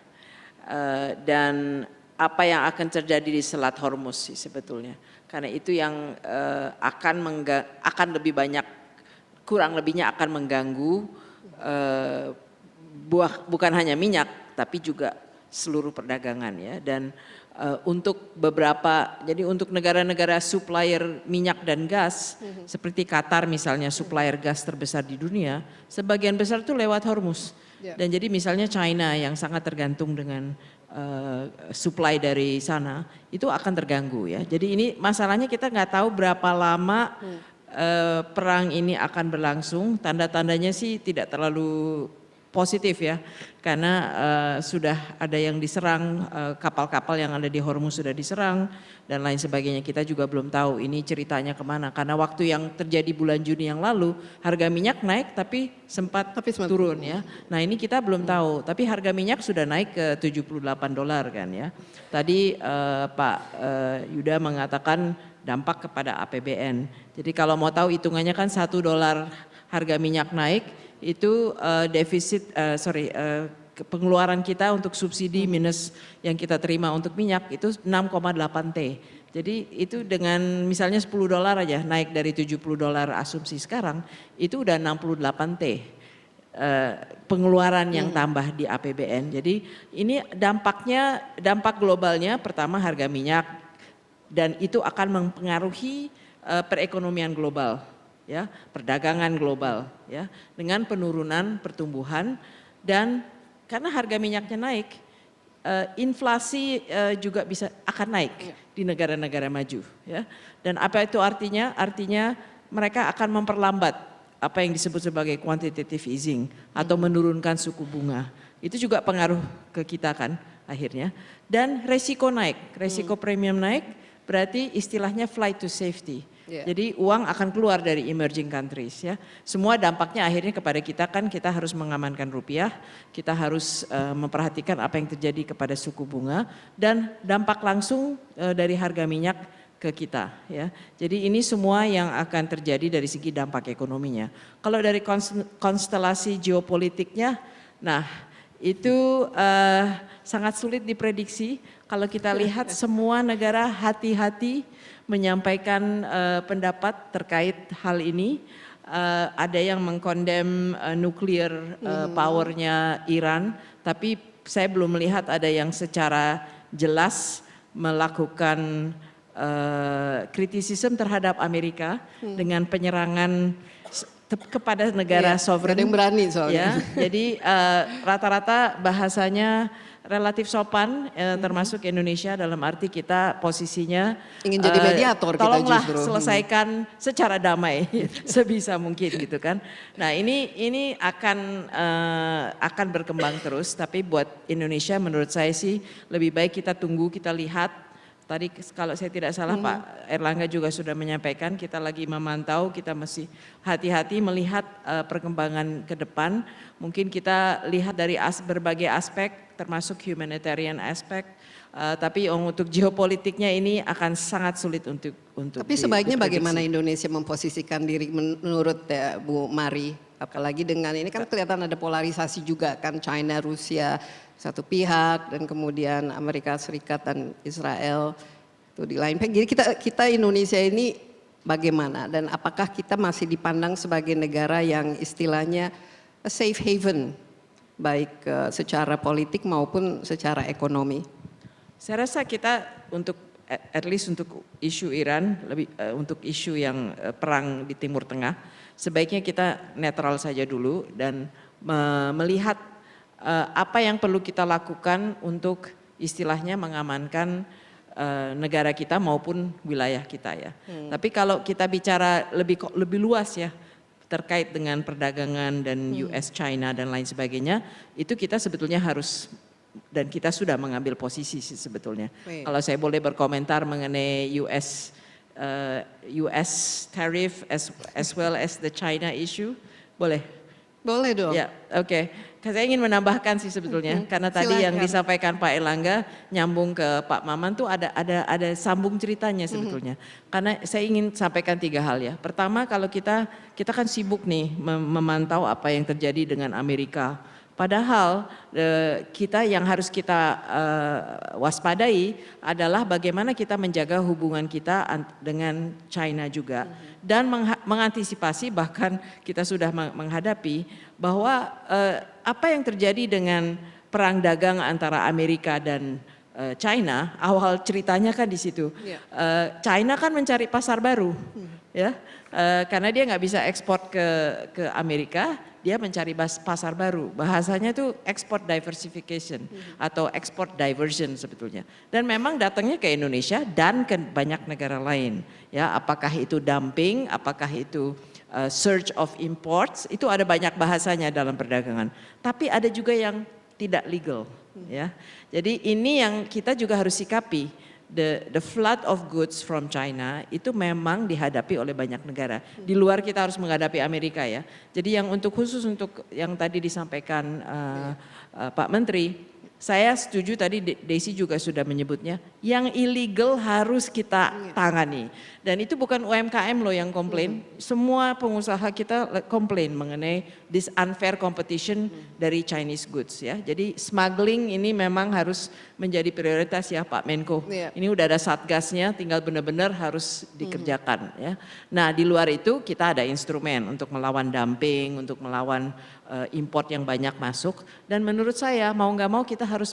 Dan apa yang akan terjadi di Selat Hormuz sih sebetulnya. Karena itu yang akan lebih banyak, kurang lebihnya akan mengganggu bukan hanya minyak tapi juga seluruh perdagangan ya. Dan untuk beberapa, jadi untuk negara-negara supplier minyak dan gas seperti Qatar misalnya, supplier gas terbesar di dunia, sebagian besar itu lewat Hormuz. Dan jadi misalnya China yang sangat tergantung dengan supply dari sana itu akan terganggu ya. Jadi ini masalahnya kita nggak tahu berapa lama perang ini akan berlangsung. Tanda-tandanya sih tidak terlalu positif ya, karena sudah ada yang diserang, kapal-kapal yang ada di Hormuz sudah diserang dan lain sebagainya. Kita juga belum tahu ini ceritanya kemana, karena waktu yang terjadi bulan Juni yang lalu harga minyak naik tapi sempat turun ya. Nah ini kita belum tahu, tapi harga minyak sudah naik ke $78 kan ya. Tadi Pak Yuda mengatakan dampak kepada APBN. Jadi kalau mau tahu hitungannya kan $1 harga minyak naik, itu pengeluaran kita untuk subsidi minus yang kita terima untuk minyak itu 6,8 T. Jadi itu dengan misalnya $10 aja naik dari $70 asumsi sekarang, itu udah 68 T pengeluaran yang tambah di APBN. Jadi ini dampak globalnya pertama harga minyak, dan itu akan mempengaruhi perekonomian global. Ya, perdagangan global ya, dengan penurunan pertumbuhan, dan karena harga minyaknya naik, inflasi juga akan naik di negara-negara maju ya. Dan apa itu artinya? Artinya mereka akan memperlambat apa yang disebut sebagai quantitative easing atau menurunkan suku bunga. Itu juga pengaruh ke kita kan akhirnya, dan resiko naik, resiko premium naik, berarti istilahnya flight to safety. Jadi uang akan keluar dari emerging countries ya. Semua dampaknya akhirnya kepada kita kan, kita harus mengamankan rupiah, kita harus memperhatikan apa yang terjadi kepada suku bunga, dan dampak langsung dari harga minyak ke kita ya. Jadi ini semua yang akan terjadi dari segi dampak ekonominya. Kalau dari konstelasi geopolitiknya, nah itu sangat sulit diprediksi. Kalau kita lihat semua negara hati-hati menyampaikan pendapat terkait hal ini. Ada yang mengkondem nuklir powernya Iran, tapi saya belum melihat ada yang secara jelas melakukan kritisisme terhadap Amerika dengan penyerangan kepada negara sovereign. Ada yang berani soalnya. Ya, jadi rata-rata bahasanya relatif sopan, termasuk Indonesia dalam arti kita posisinya ingin jadi mediator kita tolonglah justru. selesaikan secara damai sebisa mungkin gitu kan. Nah ini akan berkembang terus, tapi buat Indonesia menurut saya sih lebih baik kita tunggu, kita lihat. Tadi kalau saya tidak salah Pak Erlangga juga sudah menyampaikan kita lagi memantau, kita masih hati-hati melihat perkembangan ke depan. Mungkin kita lihat dari berbagai aspek termasuk humanitarian aspek. Tapi untuk geopolitiknya ini akan sangat sulit untuk Tapi sebaiknya bagaimana Indonesia memposisikan diri menurut Bu Mari? Apalagi dengan ini kan kelihatan ada polarisasi juga kan, China, Rusia satu pihak dan kemudian Amerika Serikat dan Israel itu di lain pihak. Jadi kita Indonesia ini bagaimana dan apakah kita masih dipandang sebagai negara yang istilahnya a safe haven baik secara politik maupun secara ekonomi? Saya rasa kita untuk at least untuk isu Iran, untuk isu yang perang di Timur Tengah, sebaiknya kita netral saja dulu dan melihat apa yang perlu kita lakukan untuk istilahnya mengamankan negara kita maupun wilayah kita ya. Tapi kalau kita bicara lebih luas ya terkait dengan perdagangan dan US China dan lain sebagainya, itu kita sebetulnya harus dan kita sudah mengambil posisi sih sebetulnya. Kalau saya boleh berkomentar mengenai US tariff as well as the China issue, boleh? Boleh dong. Ya, oke. Saya ingin menambahkan sih sebetulnya, karena tadi yang disampaikan Pak Erlangga nyambung ke Pak Maman tuh ada sambung ceritanya sebetulnya. Karena saya ingin sampaikan 3 hal ya. Pertama, kalau kita kan sibuk nih memantau apa yang terjadi dengan Amerika. Padahal kita yang harus kita waspadai adalah bagaimana kita menjaga hubungan kita dengan China juga. Dan mengantisipasi bahkan kita sudah menghadapi bahwa apa yang terjadi dengan perang dagang antara Amerika dan China, awal ceritanya kan di situ. China kan mencari pasar baru, ya, karena dia nggak bisa ekspor ke Amerika, dia mencari pasar baru. Bahasanya tuh export diversification atau export diversion sebetulnya. Dan memang datangnya ke Indonesia dan ke banyak negara lain. Ya, apakah itu dumping, apakah itu surge of imports, itu ada banyak bahasanya dalam perdagangan. Tapi ada juga yang tidak legal, ya. Jadi ini yang kita juga harus sikapi. The flood of goods from China itu memang dihadapi oleh banyak negara. Di luar kita harus menghadapi Amerika ya. Jadi yang khusus untuk yang tadi disampaikan Pak Menteri, saya setuju tadi Desi juga sudah menyebutnya, yang illegal harus kita tangani. Dan itu bukan UMKM loh yang komplain, semua pengusaha kita komplain mengenai this unfair competition dari Chinese goods ya. Jadi smuggling ini memang harus menjadi prioritas ya Pak Menko. Ini udah ada satgasnya, tinggal benar-benar harus dikerjakan ya. Nah di luar itu kita ada instrumen untuk melawan dumping, untuk melawan import yang banyak masuk. Dan menurut saya mau nggak mau kita harus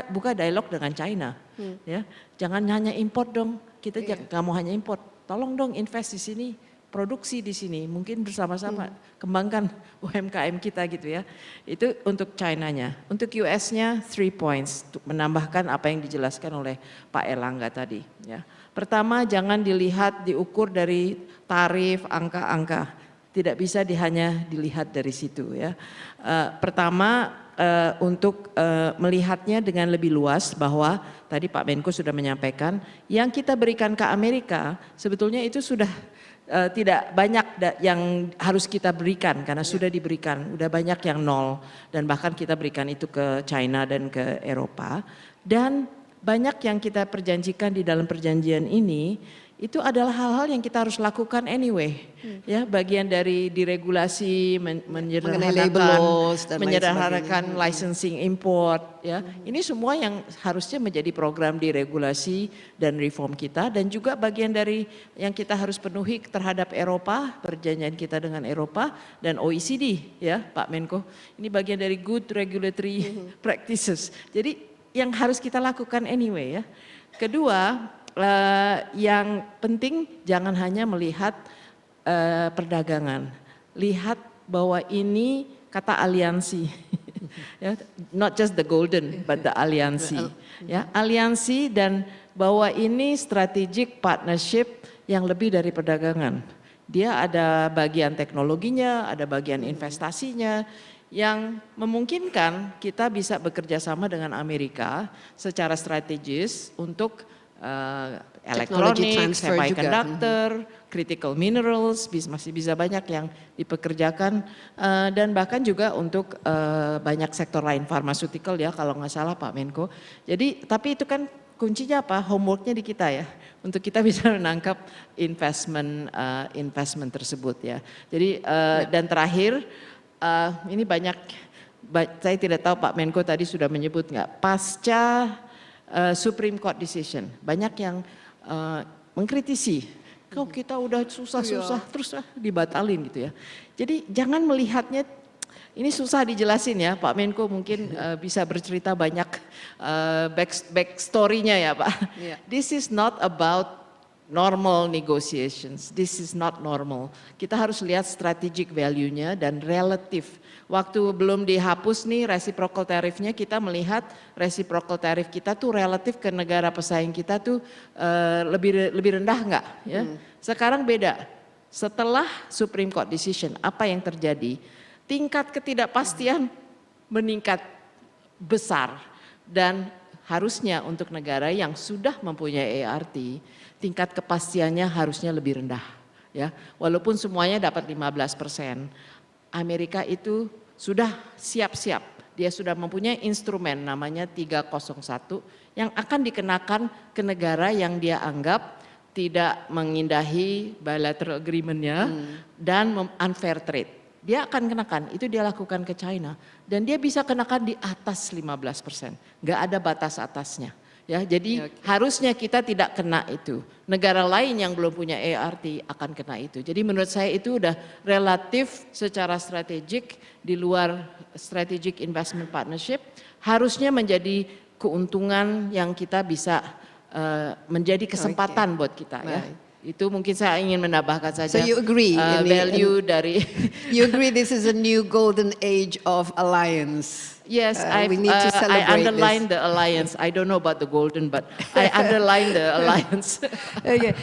buka dialog dengan China. Ya, jangan hanya import dong. Kita nggak mau hanya import. Tolong dong invest di sini, produksi di sini. Mungkin bersama-sama kembangkan UMKM kita gitu ya. Itu untuk China-nya. Untuk US-nya 3 points. Menambahkan apa yang dijelaskan oleh Pak Erlangga tadi. Ya. Pertama, jangan diukur dari tarif, angka-angka. Tidak bisa hanya dilihat dari situ ya. Pertama untuk melihatnya dengan lebih luas bahwa tadi Pak Menko sudah menyampaikan yang kita berikan ke Amerika sebetulnya itu sudah tidak banyak yang harus kita berikan karena sudah diberikan, udah banyak yang nol dan bahkan kita berikan itu ke China dan ke Eropa dan banyak yang kita perjanjikan di dalam perjanjian ini itu adalah hal-hal yang kita harus lakukan anyway. Ya, bagian dari diregulasi, Mengenai label laws dan lain menyederhanakan sebagainya. licensing import, ya. Ini semua yang harusnya menjadi program diregulasi dan reform kita, dan juga bagian dari yang kita harus penuhi terhadap Eropa, perjanjian kita dengan Eropa dan OECD, ya, Pak Menko. Ini bagian dari good regulatory practices. Jadi yang harus kita lakukan anyway, ya. Kedua, yang penting jangan hanya melihat perdagangan, lihat bahwa ini kata aliansi, ya, not just the golden but the aliansi, ya, aliansi, dan bahwa ini strategic partnership yang lebih dari perdagangan. Dia ada bagian teknologinya, ada bagian investasinya, yang memungkinkan kita bisa bekerja sama dengan Amerika secara strategis untuk Technology elektronik, transfer juga. semiconductor, critical minerals, masih bisa banyak yang dipekerjakan, dan bahkan juga untuk banyak sektor lain, pharmaceutical, ya, kalau nggak salah Pak Menko. Jadi tapi itu kan kuncinya apa? Homeworknya di kita, ya, untuk kita bisa menangkap investment tersebut, ya. Jadi dan terakhir, ini banyak, saya tidak tahu Pak Menko tadi sudah menyebut nggak, pasca Supreme Court decision, banyak yang mengkritisi, kok kita udah susah-susah terus dibatalin gitu, ya. Jadi jangan melihatnya, ini susah dijelasin, ya, Pak Menko mungkin bisa bercerita banyak backstory-nya, ya, Pak. Yeah. This is not about normal negotiations, this is not normal. Kita harus lihat strategic value-nya dan relatif. Waktu belum dihapus nih reciprocal tariffnya, kita melihat reciprocal tariff kita tuh relatif ke negara pesaing kita tuh lebih rendah nggak, ya? Sekarang beda. Setelah Supreme Court decision, apa yang terjadi? Tingkat ketidakpastian meningkat besar, dan harusnya untuk negara yang sudah mempunyai ART, tingkat kepastiannya harusnya lebih rendah, ya. Walaupun semuanya dapat 15%, Amerika itu sudah siap-siap, dia sudah mempunyai instrumen namanya 301 yang akan dikenakan ke negara yang dia anggap tidak mengindahi bilateral agreement-nya dan unfair trade. Dia akan kenakan, itu dia lakukan ke China, dan dia bisa kenakan di atas 15%, nggak ada batas atasnya. Ya, jadi harusnya kita tidak kena itu. Negara lain yang belum punya ART akan kena itu. Jadi menurut saya itu udah relatif secara strategik di luar strategic investment partnership, harusnya menjadi keuntungan yang kita bisa menjadi kesempatan buat kita, ya. Itu mungkin saya ingin menambahkan saja. So you agree value dari you agree this is a new golden age of alliance. Yes, We need to I celebrate underline the alliance. I don't know about the golden, but I underline the alliance. Okay.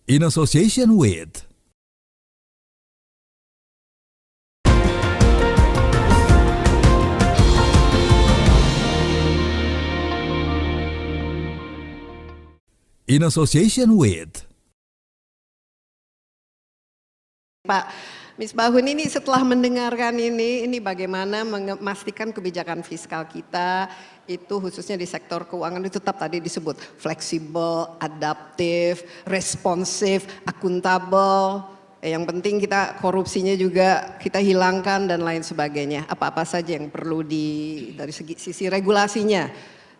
In association with Pak Misbahun, ini setelah mendengarkan ini bagaimana memastikan kebijakan fiskal kita itu khususnya di sektor keuangan itu tetap tadi disebut fleksibel, adaptif, responsif, akuntabel. Yang penting kita korupsinya juga kita hilangkan dan lain sebagainya. Apa-apa saja yang perlu dari sisi regulasinya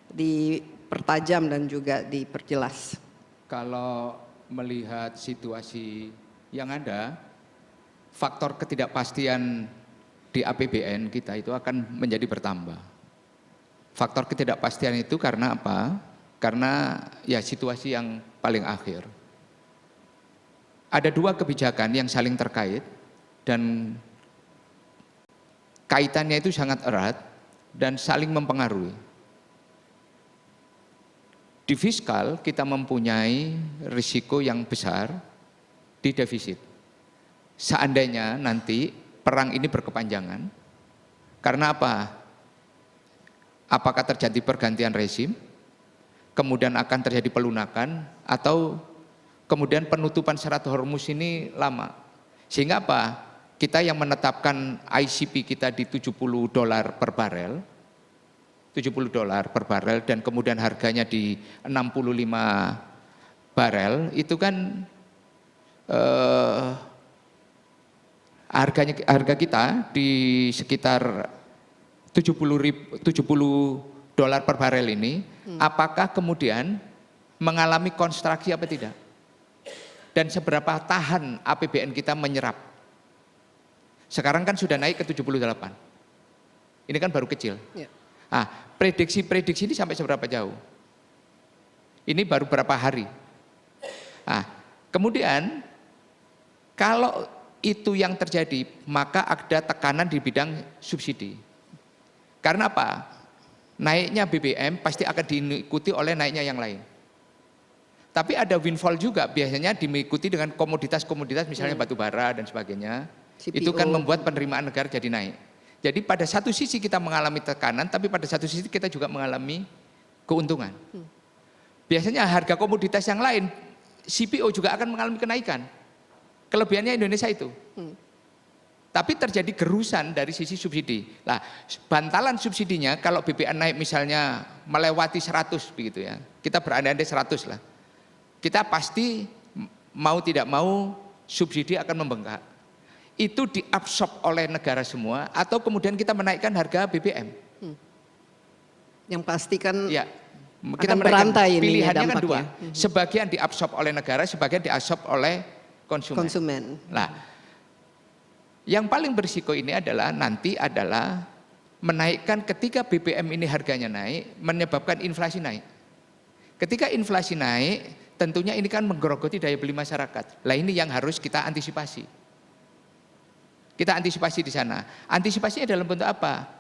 dipertajam dan juga diperjelas. Kalau melihat situasi yang ada, faktor ketidakpastian di APBN kita itu akan menjadi bertambah. Faktor ketidakpastian itu karena apa? Karena ya situasi yang paling akhir. Ada dua kebijakan yang saling terkait dan kaitannya itu sangat erat dan saling mempengaruhi. Di fiskal kita mempunyai risiko yang besar di defisit. Seandainya nanti perang ini berkepanjangan, karena apa? Apakah terjadi pergantian rezim, kemudian akan terjadi pelunakan, atau kemudian penutupan Selat Hormuz ini lama. Sehingga apa? kita yang menetapkan ICP kita di $70 per barel, $70 per barel, dan kemudian harganya di 65 barel, itu kan harga kita di sekitar $70 per barel ini, apakah kemudian mengalami konstruksi apa tidak? Dan seberapa tahan APBN kita menyerap? Sekarang kan sudah naik ke 78. Ini kan baru kecil. Ya. Prediksi-prediksi ini sampai seberapa jauh? Ini baru berapa hari? Kemudian kalau itu yang terjadi, maka ada tekanan di bidang subsidi. Karena apa? Naiknya BBM pasti akan diikuti oleh naiknya yang lain. Tapi ada windfall juga, biasanya diikuti dengan komoditas-komoditas misalnya batu bara dan sebagainya. CPO. Itu kan membuat penerimaan negara jadi naik. Jadi pada satu sisi kita mengalami tekanan, tapi pada satu sisi kita juga mengalami keuntungan. Biasanya harga komoditas yang lain, CPO juga akan mengalami kenaikan. Kelebihannya Indonesia itu. Tapi terjadi gerusan dari sisi subsidi. Nah, bantalan subsidinya kalau BBM naik misalnya melewati 100 begitu ya. Kita berandai-andai 100 lah. Kita pasti mau tidak mau subsidi akan membengkak. Itu diabsorb oleh negara semua atau kemudian kita menaikkan harga BBM. Yang pasti kan ya, akan berantai ini pilihannya kan dampaknya. dua. Sebagian diabsorb oleh negara, sebagian diabsorb oleh konsumen. Nah, yang paling berisiko ini adalah nanti adalah menaikkan ketika BBM ini harganya naik, menyebabkan inflasi naik. Ketika inflasi naik, tentunya ini kan menggerogoti daya beli masyarakat. Lah ini yang harus kita antisipasi. Kita antisipasi di sana. Antisipasinya dalam bentuk apa?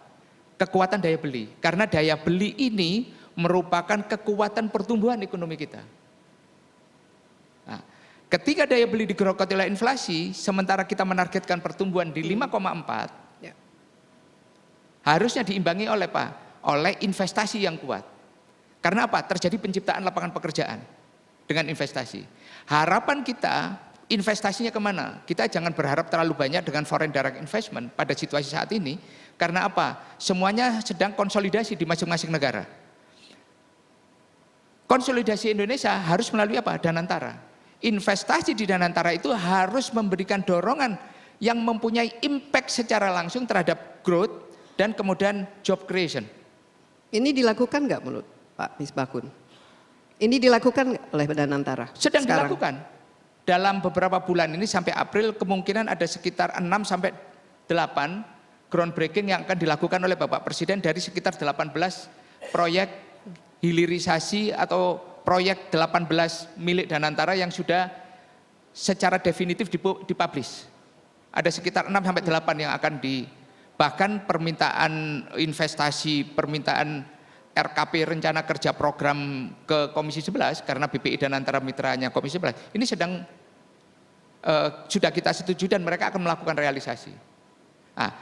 Kekuatan daya beli. Karena daya beli ini merupakan kekuatan pertumbuhan ekonomi kita. Nah, ketika daya beli digerogoti oleh inflasi, sementara kita menargetkan pertumbuhan di 5,4, Ya. harusnya diimbangi oleh apa? Oleh investasi yang kuat. Karena apa? Terjadi penciptaan lapangan pekerjaan dengan investasi. Harapan kita investasinya kemana? Kita jangan berharap terlalu banyak dengan foreign direct investment pada situasi saat ini. Karena apa? Semuanya sedang konsolidasi di masing-masing negara. Konsolidasi Indonesia harus melalui apa? Danantara. Investasi di Danantara itu harus memberikan dorongan yang mempunyai impact secara langsung terhadap growth dan kemudian job creation. Ini dilakukan nggak menurut Pak Misbahkun? Ini dilakukan nggak oleh Danantara? Sedang sekarang? dilakukan. Dalam beberapa bulan ini sampai April kemungkinan ada sekitar 6 sampai 8 groundbreaking yang akan dilakukan oleh Bapak Presiden dari sekitar 18 proyek hilirisasi atau proyek 18 milik Danantara yang sudah secara definitif dipublish. Ada sekitar 6 sampai 8 yang akan bahkan permintaan investasi, permintaan RKP rencana kerja program ke Komisi 11 karena BPI Danantara mitranya Komisi 11 ini sedang sudah kita setujui dan mereka akan melakukan realisasi. Nah,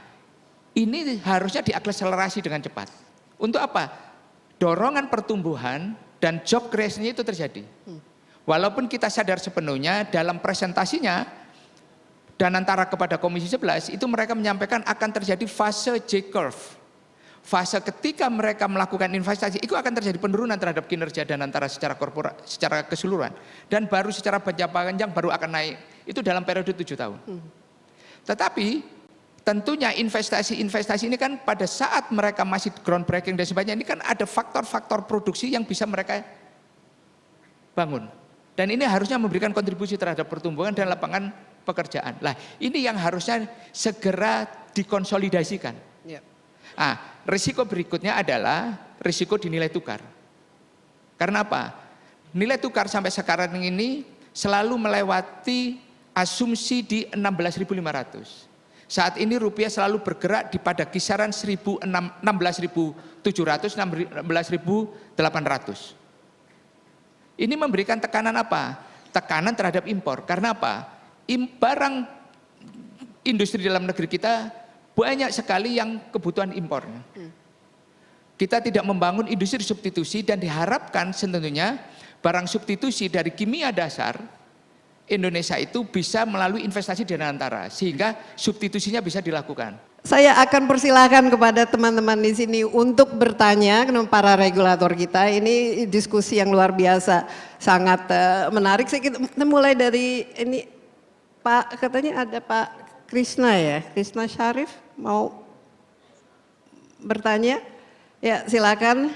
ini harusnya diakselerasi dengan cepat. Untuk apa? Dorongan pertumbuhan dan job creation-nya itu terjadi. Walaupun kita sadar sepenuhnya dalam presentasinya Danantara kepada Komisi 11 itu mereka menyampaikan akan terjadi fase J-curve. Fase ketika mereka melakukan investasi itu akan terjadi penurunan terhadap kinerja Danantara secara korporat, secara keseluruhan, dan baru secara jangka panjang baru akan naik. Itu dalam periode 7 tahun. Tetapi tentunya investasi ini kan pada saat mereka masih groundbreaking dan sebagainya ini kan ada faktor-faktor produksi yang bisa mereka bangun. Dan ini harusnya memberikan kontribusi terhadap pertumbuhan dan lapangan pekerjaan. Lah, ini yang harusnya segera dikonsolidasikan. Ya. Risiko berikutnya adalah risiko di nilai tukar. Karena apa? Nilai tukar sampai sekarang ini selalu melewati asumsi di 16.500. Saat ini rupiah selalu bergerak di pada kisaran 16.700, 16.800. Ini memberikan tekanan apa? Tekanan terhadap impor. Karena apa? Barang industri dalam negeri kita banyak sekali yang kebutuhan impornya. Kita tidak membangun industri substitusi dan diharapkan tentunya barang substitusi dari kimia dasar Indonesia itu bisa melalui investasi di antara, sehingga substitusinya bisa dilakukan. Saya akan persilahkan kepada teman-teman di sini untuk bertanya ke para regulator kita. Ini diskusi yang luar biasa, sangat menarik. Kita mulai dari ini, Pak, katanya ada Pak Krisna ya, Krisna Syarif mau bertanya? Ya, silakan.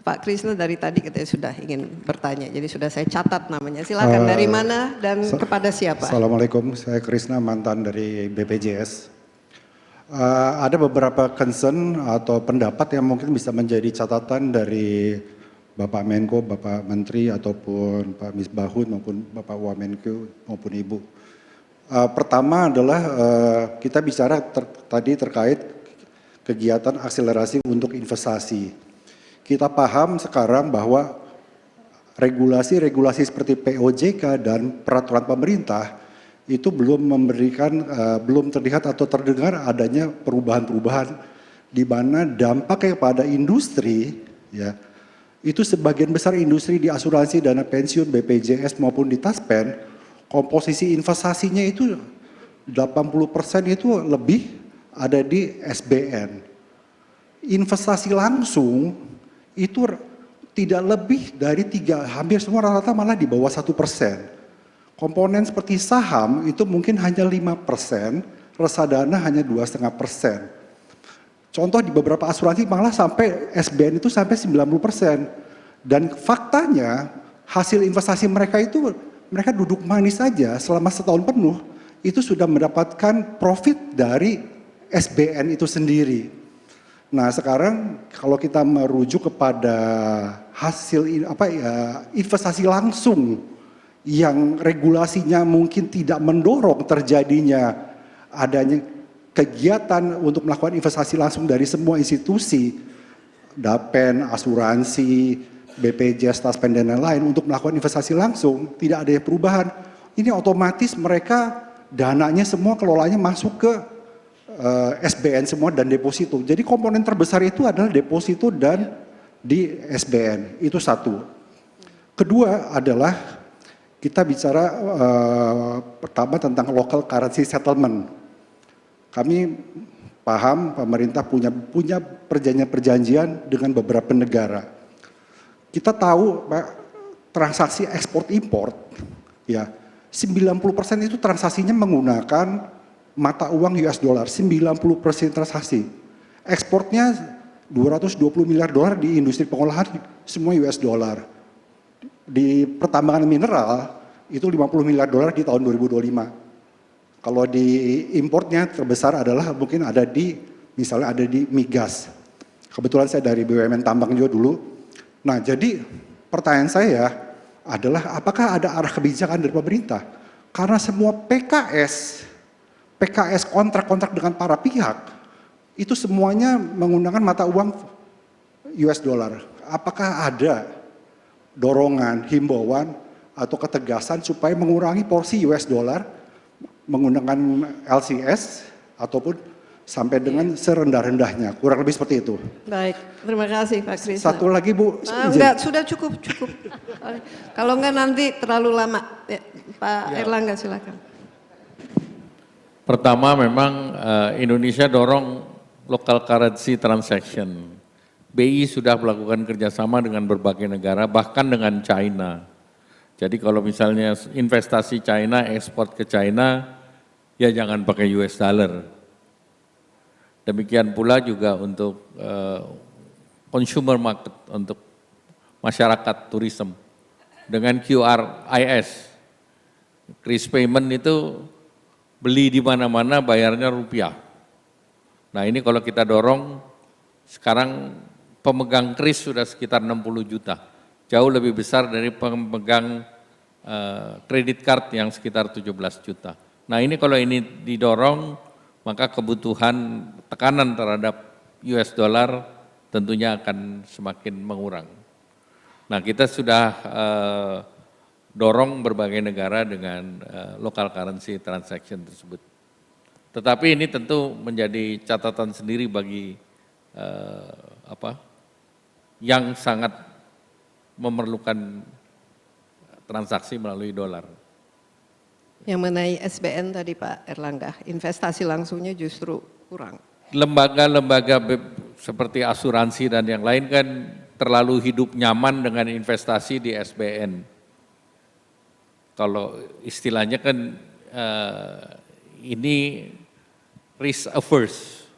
Pak Krisna dari tadi katanya sudah ingin bertanya, jadi sudah saya catat namanya. Silakan, dari mana dan kepada siapa? Assalamualaikum, saya Krisna, mantan dari BPJS. Ada beberapa concern atau pendapat yang mungkin bisa menjadi catatan dari Bapak Menko, Bapak Menteri, ataupun Pak Misbahun, maupun Bapak Wamenko, maupun Ibu. Pertama adalah kita bicara tadi terkait kegiatan akselerasi untuk investasi. Kita paham sekarang bahwa regulasi-regulasi seperti POJK dan peraturan pemerintah itu belum belum terlihat atau terdengar adanya perubahan-perubahan di mana dampaknya pada industri, ya, itu sebagian besar industri di asuransi dana pensiun BPJS maupun di Taspen, komposisi investasinya itu 80% itu lebih ada di SBN. Investasi langsung itu tidak lebih dari hampir semua rata-rata malah di bawah 1%. Komponen seperti saham itu mungkin hanya 5%, reksadana hanya 2,5%. Contoh di beberapa asuransi malah sampai SBN itu sampai 90%. Dan faktanya hasil investasi mereka itu mereka duduk manis saja selama setahun penuh itu sudah mendapatkan profit dari SBN itu sendiri. Nah sekarang kalau kita merujuk kepada hasil investasi langsung yang regulasinya mungkin tidak mendorong terjadinya adanya kegiatan untuk melakukan investasi langsung dari semua institusi, Dapen, asuransi, BPJS, Taspen dan lain-lain untuk melakukan investasi langsung, tidak ada perubahan. Ini otomatis mereka dananya semua kelolanya masuk ke SBN semua dan deposito. Jadi komponen terbesar itu adalah deposito dan di SBN. Itu satu. Kedua adalah kita bicara pertama tentang local currency settlement. Kami paham pemerintah punya perjanjian-perjanjian dengan beberapa negara. Kita tahu Pak, transaksi ekspor import ya 90% itu transaksinya menggunakan mata uang US dollar, 90% transaksi. Ekspornya 220 miliar dolar di industri pengolahan semua US dollar. Di pertambangan mineral itu 50 miliar dolar di tahun 2025. Kalau di importnya terbesar adalah mungkin ada di misalnya ada di migas. Kebetulan saya dari BUMN tambang juga dulu. Nah, jadi pertanyaan saya adalah apakah ada arah kebijakan dari pemerintah? Karena semua PKS kontrak-kontrak dengan para pihak itu semuanya menggunakan mata uang US dollar. Apakah ada dorongan, himbauan atau ketegasan supaya mengurangi porsi US dollar menggunakan LCS ataupun sampai dengan serendah-rendahnya, kurang lebih seperti itu. Baik, terima kasih Pak Krisna. Satu lagi Bu. Enggak, sudah cukup. Kalau enggak nanti terlalu lama. Ya, Pak Erlangga silakan. Pertama memang Indonesia dorong local currency transaction. BI sudah melakukan kerjasama dengan berbagai negara, bahkan dengan China. Jadi kalau misalnya investasi China, ekspor ke China, ya jangan pakai US dollar. Demikian pula juga untuk consumer market, untuk masyarakat tourism. Dengan QRIS, Kris payment itu beli di mana-mana bayarnya rupiah. Nah ini kalau kita dorong, sekarang pemegang kris sudah sekitar 60 juta. Jauh lebih besar dari pemegang kredit card yang sekitar 17 juta. Nah ini kalau ini didorong, maka kebutuhan tekanan terhadap US dollar tentunya akan semakin mengurang. Nah kita sudah dorong berbagai negara dengan local currency transaction tersebut. Tetapi ini tentu menjadi catatan sendiri bagi yang sangat memerlukan transaksi melalui dolar. Yang mengenai SBN tadi Pak Erlangga, investasi langsungnya justru kurang. Lembaga-lembaga seperti asuransi dan yang lain kan terlalu hidup nyaman dengan investasi di SBN. Kalau istilahnya kan ini risk averse.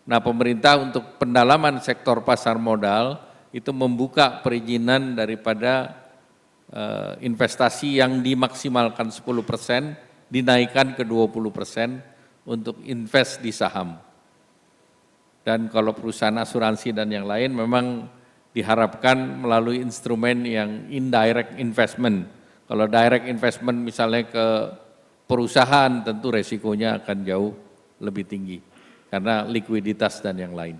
Nah, pemerintah untuk pendalaman sektor pasar modal itu membuka perizinan daripada investasi yang dimaksimalkan 10% dinaikkan ke 20% untuk invest di saham. Dan kalau perusahaan asuransi dan yang lain memang diharapkan melalui instrumen yang indirect investment. Kalau direct investment misalnya ke perusahaan tentu resikonya akan jauh lebih tinggi karena likuiditas dan yang lain.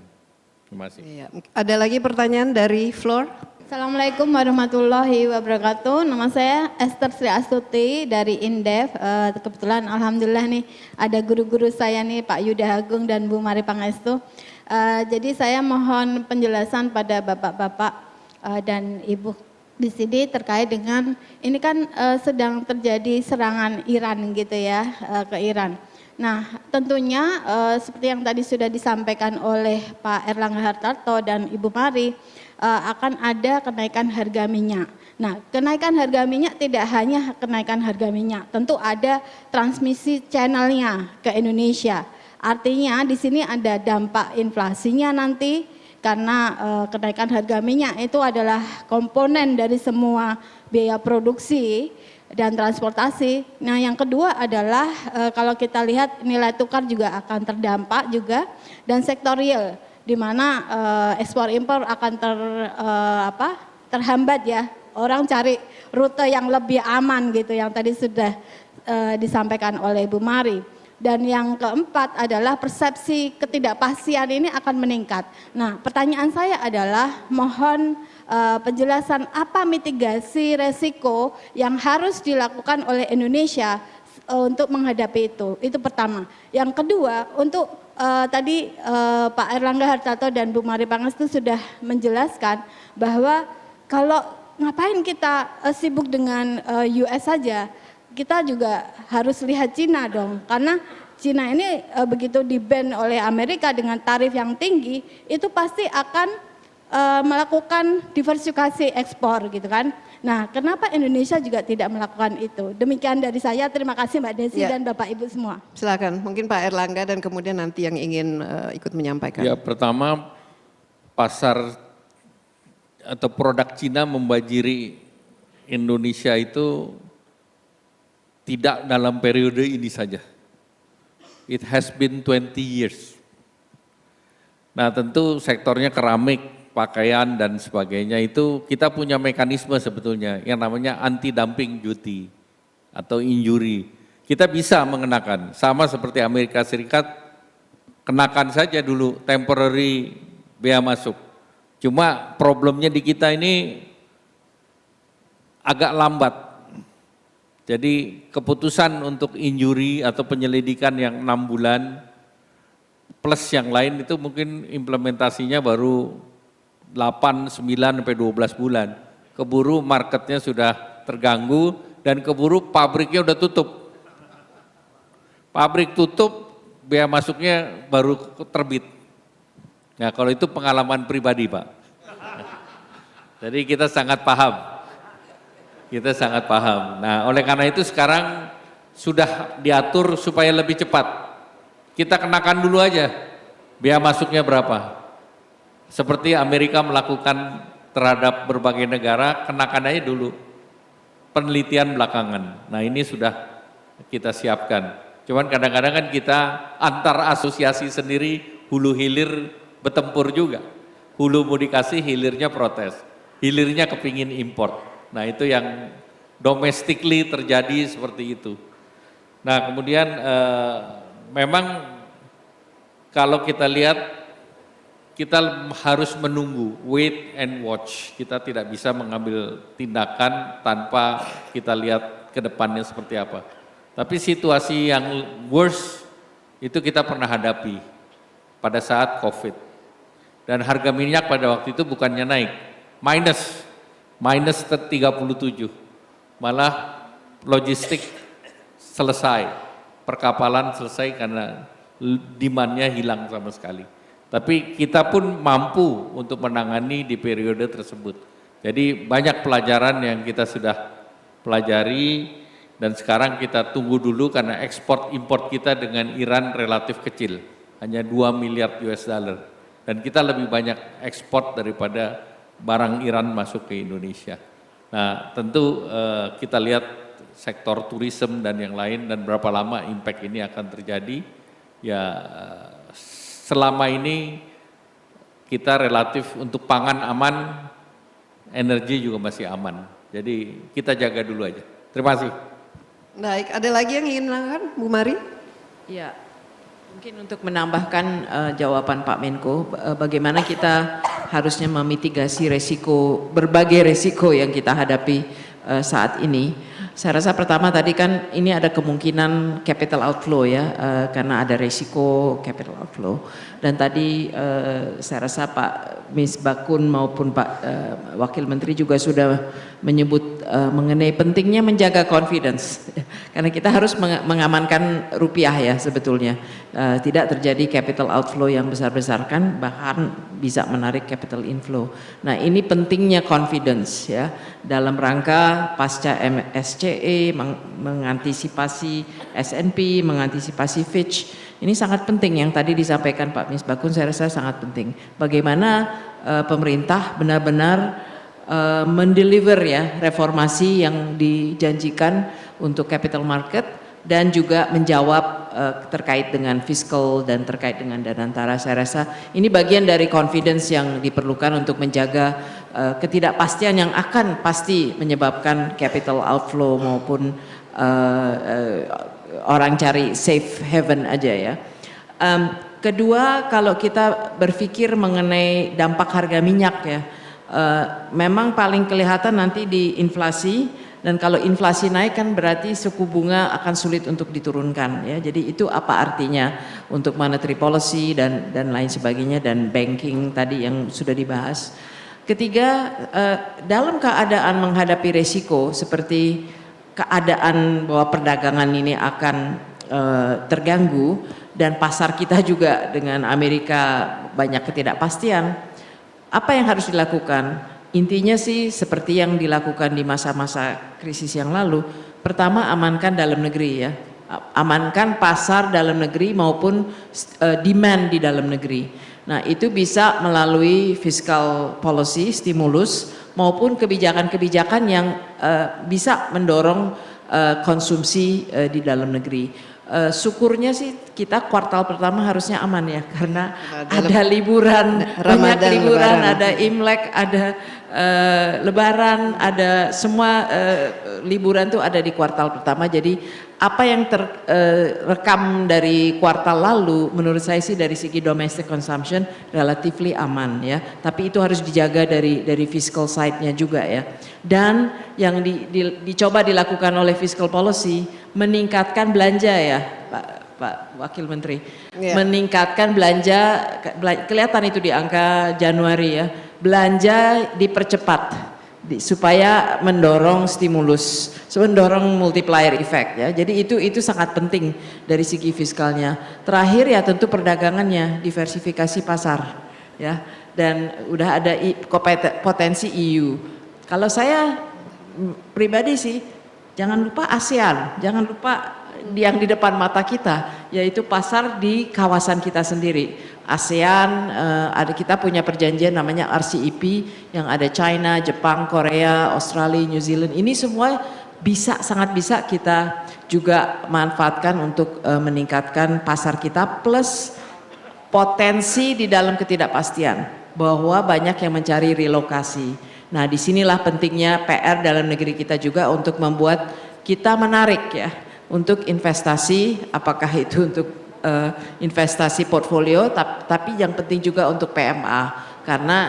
Terima kasih. Iya. Ada lagi pertanyaan dari floor? Assalamualaikum warahmatullahi wabarakatuh. Nama saya Esther Sri Astuti dari Indef. Kebetulan alhamdulillah nih ada guru-guru saya nih Pak Yuda Agung dan Bu Mari Pangestu. Jadi saya mohon penjelasan pada bapak-bapak dan ibu di sini terkait dengan ini kan sedang terjadi serangan Iran gitu ya ke Iran. Nah tentunya seperti yang tadi sudah disampaikan oleh Pak Erlangga Hartarto dan Ibu Mari, akan ada kenaikan harga minyak. Nah, kenaikan harga minyak tidak hanya kenaikan harga minyak, tentu ada transmisi channelnya ke Indonesia. Artinya di sini ada dampak inflasinya nanti karena kenaikan harga minyak itu adalah komponen dari semua biaya produksi dan transportasi. Nah, yang kedua adalah kalau kita lihat nilai tukar juga akan terdampak juga dan sektor real, di mana ekspor impor akan terhambat ya. Orang cari rute yang lebih aman gitu yang tadi sudah disampaikan oleh Bu Mari. Dan yang keempat adalah persepsi ketidakpastian ini akan meningkat. Nah, pertanyaan saya adalah mohon penjelasan apa mitigasi resiko yang harus dilakukan oleh Indonesia untuk menghadapi itu. Itu pertama. Yang kedua, untuk tadi Pak Erlangga Hartarto dan Bu Mari Pangestu sudah menjelaskan bahwa kalau ngapain kita sibuk dengan US saja, kita juga harus lihat Cina dong. Karena Cina ini begitu di-ban oleh Amerika dengan tarif yang tinggi, itu pasti akan melakukan diversifikasi ekspor gitu kan. Nah, kenapa Indonesia juga tidak melakukan itu? Demikian dari saya, terima kasih Mbak Desi dan Bapak Ibu semua. Silakan, mungkin Pak Erlangga dan kemudian nanti yang ingin ikut menyampaikan. Ya, pertama pasar atau produk Cina membanjiri Indonesia itu tidak dalam periode ini saja. It has been 20 years. Nah, tentu sektornya keramik, pakaian dan sebagainya itu kita punya mekanisme sebetulnya yang namanya anti dumping duty atau injury. Kita bisa mengenakan sama seperti Amerika Serikat, kenakan saja dulu temporary bea masuk. Cuma problemnya di kita ini agak lambat. Jadi keputusan untuk injury atau penyelidikan yang 6 bulan plus yang lain itu mungkin implementasinya baru 8, 9, sampai 12 bulan. Keburu marketnya sudah terganggu dan keburu pabriknya udah tutup. Pabrik tutup, bea masuknya baru terbit. Nah kalau itu pengalaman pribadi Pak. Jadi kita sangat paham. Kita sangat paham. Nah oleh karena itu sekarang sudah diatur supaya lebih cepat. Kita kenakan dulu aja bea masuknya berapa. Seperti Amerika melakukan terhadap berbagai negara, kenakan aja dulu. Penelitian belakangan. Nah ini sudah kita siapkan. Cuman kadang-kadang kan kita antar asosiasi sendiri hulu hilir bertempur juga. Hulu mau dikasih, hilirnya protes. Hilirnya kepingin import. Nah itu yang domestically terjadi seperti itu. Nah kemudian memang kalau kita lihat kita harus menunggu, wait and watch. Kita tidak bisa mengambil tindakan tanpa kita lihat ke depannya seperti apa. Tapi situasi yang worst itu kita pernah hadapi pada saat COVID. Dan harga minyak pada waktu itu bukannya naik, minus 37. malah logistik selesai, perkapalan selesai karena demand-nya hilang sama sekali. Tapi kita pun mampu untuk menangani di periode tersebut. Jadi banyak pelajaran yang kita sudah pelajari dan sekarang kita tunggu dulu karena ekspor import kita dengan Iran relatif kecil, hanya 2 miliar US dollar. Dan kita lebih banyak ekspor daripada barang Iran masuk ke Indonesia. Nah tentu kita lihat sektor turisme dan yang lain dan berapa lama impact ini akan terjadi. Ya selama ini kita relatif untuk pangan aman, energi juga masih aman. Jadi kita jaga dulu aja. Terima kasih. Baik, ada lagi yang ingin menanggapi, Bu Mari? Ya, mungkin untuk menambahkan jawaban Pak Menko, bagaimana kita harusnya memitigasi resiko, berbagai resiko yang kita hadapi saat ini. Saya rasa pertama tadi kan ini ada kemungkinan capital outflow ya, karena ada resiko capital outflow. Dan tadi saya rasa Pak Misbakun maupun Pak Wakil Menteri juga sudah menyebut mengenai pentingnya menjaga confidence. Karena kita harus mengamankan rupiah ya sebetulnya. Tidak terjadi capital outflow yang besar-besarkan, bahkan bisa menarik capital inflow. Nah ini pentingnya confidence ya, dalam rangka pasca SCE, mengantisipasi S&P, mengantisipasi Fitch. Ini sangat penting yang tadi disampaikan Pak Misbakun, saya rasa sangat penting. Bagaimana pemerintah benar-benar mendeliver ya reformasi yang dijanjikan untuk capital market dan juga menjawab terkait dengan fiskal dan terkait dengan Danantara. Saya rasa ini bagian dari confidence yang diperlukan untuk menjaga ketidakpastian yang akan pasti menyebabkan capital outflow maupun orang cari safe haven aja ya. Kedua, kalau kita berpikir mengenai dampak harga minyak ya, memang paling kelihatan nanti di inflasi, dan kalau inflasi naik kan berarti suku bunga akan sulit untuk diturunkan ya. Jadi itu apa artinya untuk monetary policy dan lain sebagainya, dan banking tadi yang sudah dibahas. Ketiga, dalam keadaan menghadapi resiko seperti keadaan bahwa perdagangan ini akan terganggu dan pasar kita juga dengan Amerika banyak ketidakpastian, apa yang harus dilakukan? Intinya sih seperti yang dilakukan di masa-masa krisis yang lalu. Pertama, amankan dalam negeri ya, amankan pasar dalam negeri maupun demand di dalam negeri. Nah itu bisa melalui fiscal policy, stimulus, maupun kebijakan-kebijakan yang bisa mendorong konsumsi di dalam negeri. Syukurnya sih kita kuartal pertama harusnya aman ya, karena ada liburan, banyak liburan, ada Imlek, ada Lebaran, ada semua liburan tuh ada di kuartal pertama. Jadi apa yang terekam dari kuartal lalu menurut saya sih dari segi domestic consumption relatively aman ya, tapi itu harus dijaga dari fiscal side-nya juga ya. Dan yang dicoba dilakukan oleh fiscal policy, meningkatkan belanja ya Pak Wakil Menteri, meningkatkan belanja, kelihatan itu di angka Januari ya, belanja dipercepat supaya mendorong stimulus, mendorong multiplier effect ya. Jadi itu sangat penting dari segi fiskalnya. Terakhir ya tentu perdagangannya, diversifikasi pasar ya, dan udah ada potensi EU. Kalau saya pribadi sih jangan lupa ASEAN, jangan lupa yang di depan mata kita, yaitu pasar di kawasan kita sendiri. ASEAN, ada kita punya perjanjian namanya RCEP yang ada China, Jepang, Korea, Australia, New Zealand. Ini semua sangat bisa kita juga manfaatkan untuk meningkatkan pasar kita, plus potensi di dalam ketidakpastian bahwa banyak yang mencari relokasi. Nah disinilah pentingnya PR dalam negeri kita juga untuk membuat kita menarik ya untuk investasi, apakah itu untuk investasi portfolio, tapi yang penting juga untuk PMA, karena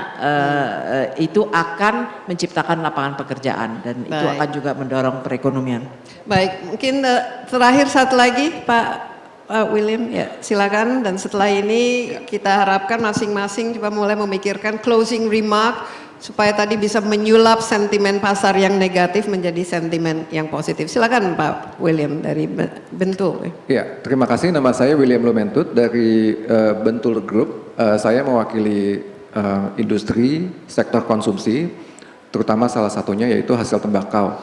itu akan menciptakan lapangan pekerjaan dan itu akan juga mendorong perekonomian. Baik, mungkin terakhir satu lagi Pak William, ya silakan, dan setelah ini kita harapkan masing-masing coba mulai memikirkan closing remark supaya tadi bisa menyulap sentimen pasar yang negatif menjadi sentimen yang positif. Silakan Pak William dari Bentul. Ya, terima kasih. Nama saya William Lumentut dari Bentul Group. Saya mewakili industri sektor konsumsi, terutama salah satunya yaitu hasil tembakau.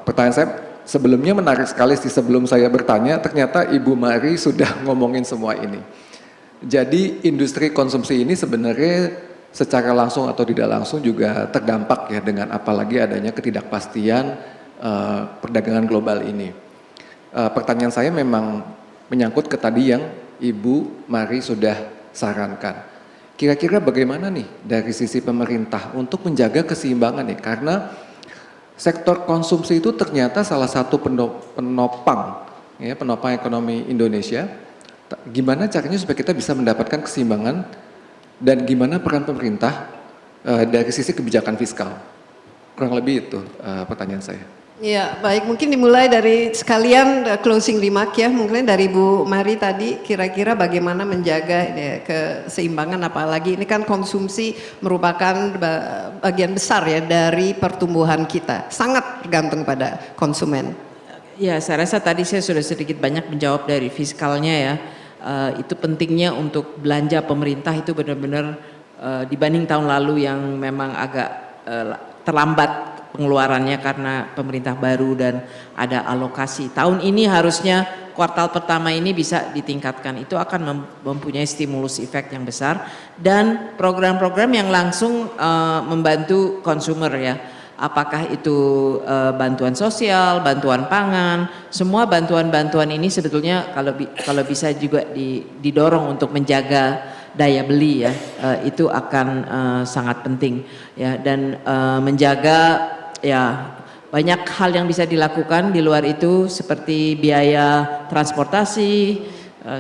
Pertanyaan saya sebelumnya menarik sekali sih, sebelum saya bertanya ternyata Ibu Mari sudah ngomongin semua ini. Jadi industri konsumsi ini sebenarnya secara langsung atau tidak langsung juga terdampak ya dengan apalagi adanya ketidakpastian perdagangan global ini. Pertanyaan saya memang menyangkut ke tadi yang Ibu Mari sudah sarankan. Kira-kira bagaimana nih dari sisi pemerintah untuk menjaga keseimbangan nih, karena sektor konsumsi itu ternyata salah satu penopang ekonomi Indonesia. Gimana caranya supaya kita bisa mendapatkan keseimbangan dan gimana peran pemerintah dari sisi kebijakan fiskal? Kurang lebih itu pertanyaan saya. Ya, baik. Mungkin dimulai dari sekalian closing remark ya. Mungkin dari Bu Mari tadi, kira-kira bagaimana menjaga keseimbangan, apalagi ini kan konsumsi merupakan bagian besar ya dari pertumbuhan kita. Sangat tergantung pada konsumen. Ya, saya rasa tadi saya sudah sedikit banyak menjawab dari fiskalnya ya. Itu pentingnya untuk belanja pemerintah itu benar-benar dibanding tahun lalu yang memang agak terlambat pengeluarannya karena pemerintah baru dan ada alokasi. Tahun ini harusnya kuartal pertama ini bisa ditingkatkan. Itu akan mempunyai stimulus efek yang besar dan program-program yang langsung membantu konsumer ya. Apakah itu bantuan sosial, bantuan pangan, semua bantuan-bantuan ini sebetulnya kalau bisa juga didorong untuk menjaga daya beli ya, itu akan sangat penting ya, dan menjaga ya banyak hal yang bisa dilakukan di luar itu seperti biaya transportasi,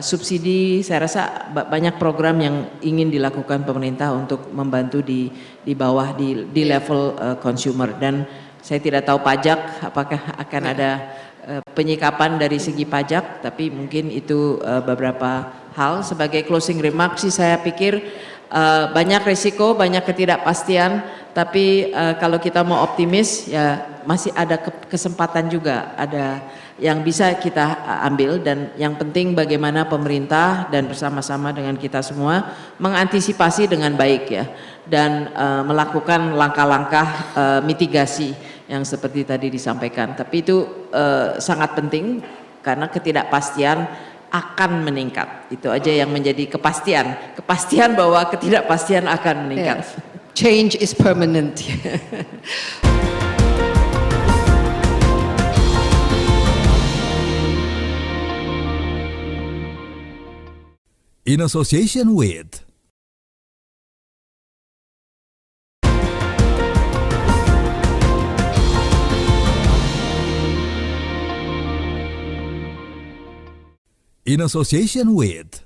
subsidi. Saya rasa banyak program yang ingin dilakukan pemerintah untuk membantu di bawah di level consumer, dan saya tidak tahu pajak apakah akan ada penyikapan dari segi pajak, tapi mungkin itu beberapa hal. Sebagai closing remark sih saya pikir banyak risiko, banyak ketidakpastian, tapi kalau kita mau optimis ya masih ada kesempatan juga, ada yang bisa kita ambil, dan yang penting bagaimana pemerintah dan bersama-sama dengan kita semua mengantisipasi dengan baik ya, dan melakukan langkah-langkah mitigasi yang seperti tadi disampaikan. Tapi itu sangat penting karena ketidakpastian akan meningkat. Itu aja yang menjadi kepastian bahwa ketidakpastian akan meningkat. Yeah. Change is permanent. In association with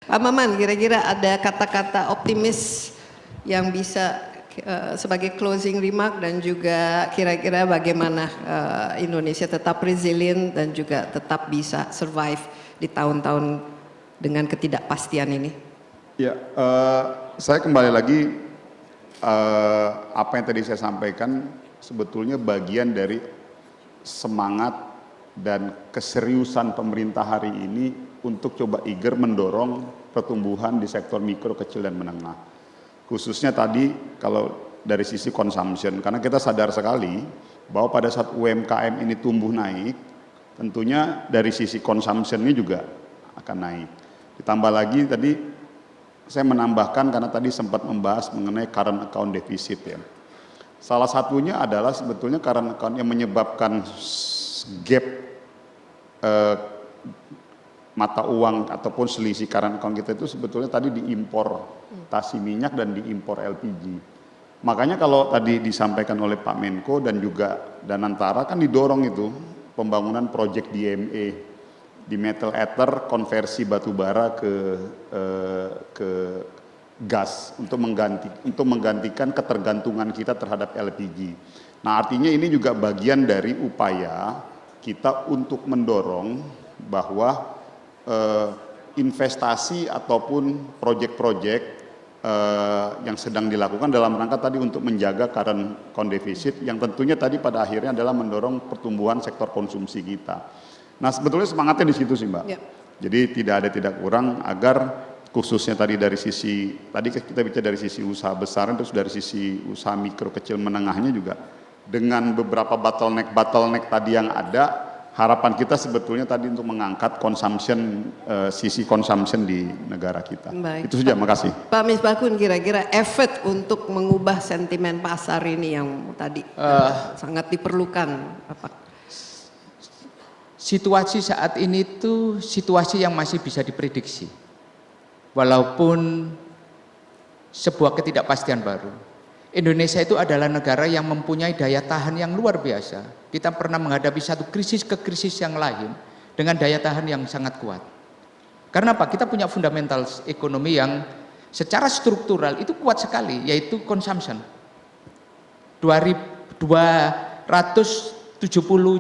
Pak Maman, kira-kira ada kata-kata optimis yang bisa sebagai closing remark, dan juga kira-kira bagaimana Indonesia tetap resilient dan juga tetap bisa survive di tahun-tahun dengan ketidakpastian ini? Ya, saya kembali lagi apa yang tadi saya sampaikan sebetulnya bagian dari semangat dan keseriusan pemerintah hari ini untuk coba eager mendorong pertumbuhan di sektor mikro, kecil, dan menengah. Khususnya tadi kalau dari sisi consumption, karena kita sadar sekali bahwa pada saat UMKM ini tumbuh naik, tentunya dari sisi consumption ini juga akan naik. Ditambah lagi tadi saya menambahkan, karena tadi sempat membahas mengenai current account deficit ya. Salah satunya adalah sebetulnya current account yang menyebabkan gap mata uang ataupun selisih current account kita itu sebetulnya tadi diimportasi minyak dan diimpor LPG. Makanya kalau tadi disampaikan oleh Pak Menko dan juga Danantara kan didorong itu pembangunan proyek DME di metal ether, konversi batu bara ke gas untuk menggantikan ketergantungan kita terhadap LPG. Nah, artinya ini juga bagian dari upaya kita untuk mendorong bahwa investasi ataupun proyek-proyek yang sedang dilakukan dalam rangka tadi untuk menjaga current account deficit yang tentunya tadi pada akhirnya adalah mendorong pertumbuhan sektor konsumsi kita. Nah sebetulnya semangatnya di situ sih Mbak. Ya. Jadi tidak kurang agar khususnya tadi dari sisi, tadi kita bicara dari sisi usaha besar, terus dari sisi usaha mikro kecil menengahnya juga dengan beberapa bottleneck tadi yang ada. Harapan kita sebetulnya tadi untuk mengangkat sisi consumption di negara kita. Baik. Itu saja, makasih. Pak Misbahkun, kira-kira efek untuk mengubah sentimen pasar ini yang tadi sangat diperlukan apa? Situasi saat ini itu situasi yang masih bisa diprediksi. Walaupun sebuah ketidakpastian baru. Indonesia itu adalah negara yang mempunyai daya tahan yang luar biasa. Kita pernah menghadapi satu krisis ke krisis yang lain dengan daya tahan yang sangat kuat. Karena apa? Kita punya fundamental ekonomi yang secara struktural itu kuat sekali, yaitu consumption. 270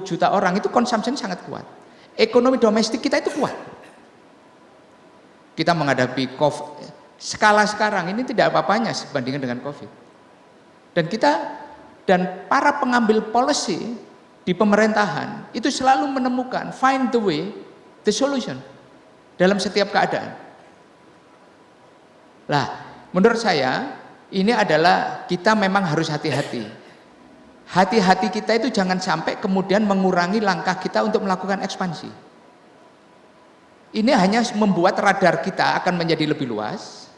juta orang itu consumption sangat kuat. Ekonomi domestik kita itu kuat. Kita menghadapi COVID, skala sekarang ini tidak apa-apanya sebandingkan dengan COVID. Dan para pengambil policy di pemerintahan itu selalu menemukan find the way, the solution dalam setiap keadaan. Lah, menurut saya ini adalah kita memang harus hati-hati. Hati-hati kita itu jangan sampai kemudian mengurangi langkah kita untuk melakukan ekspansi. Ini hanya membuat radar kita akan menjadi lebih luas.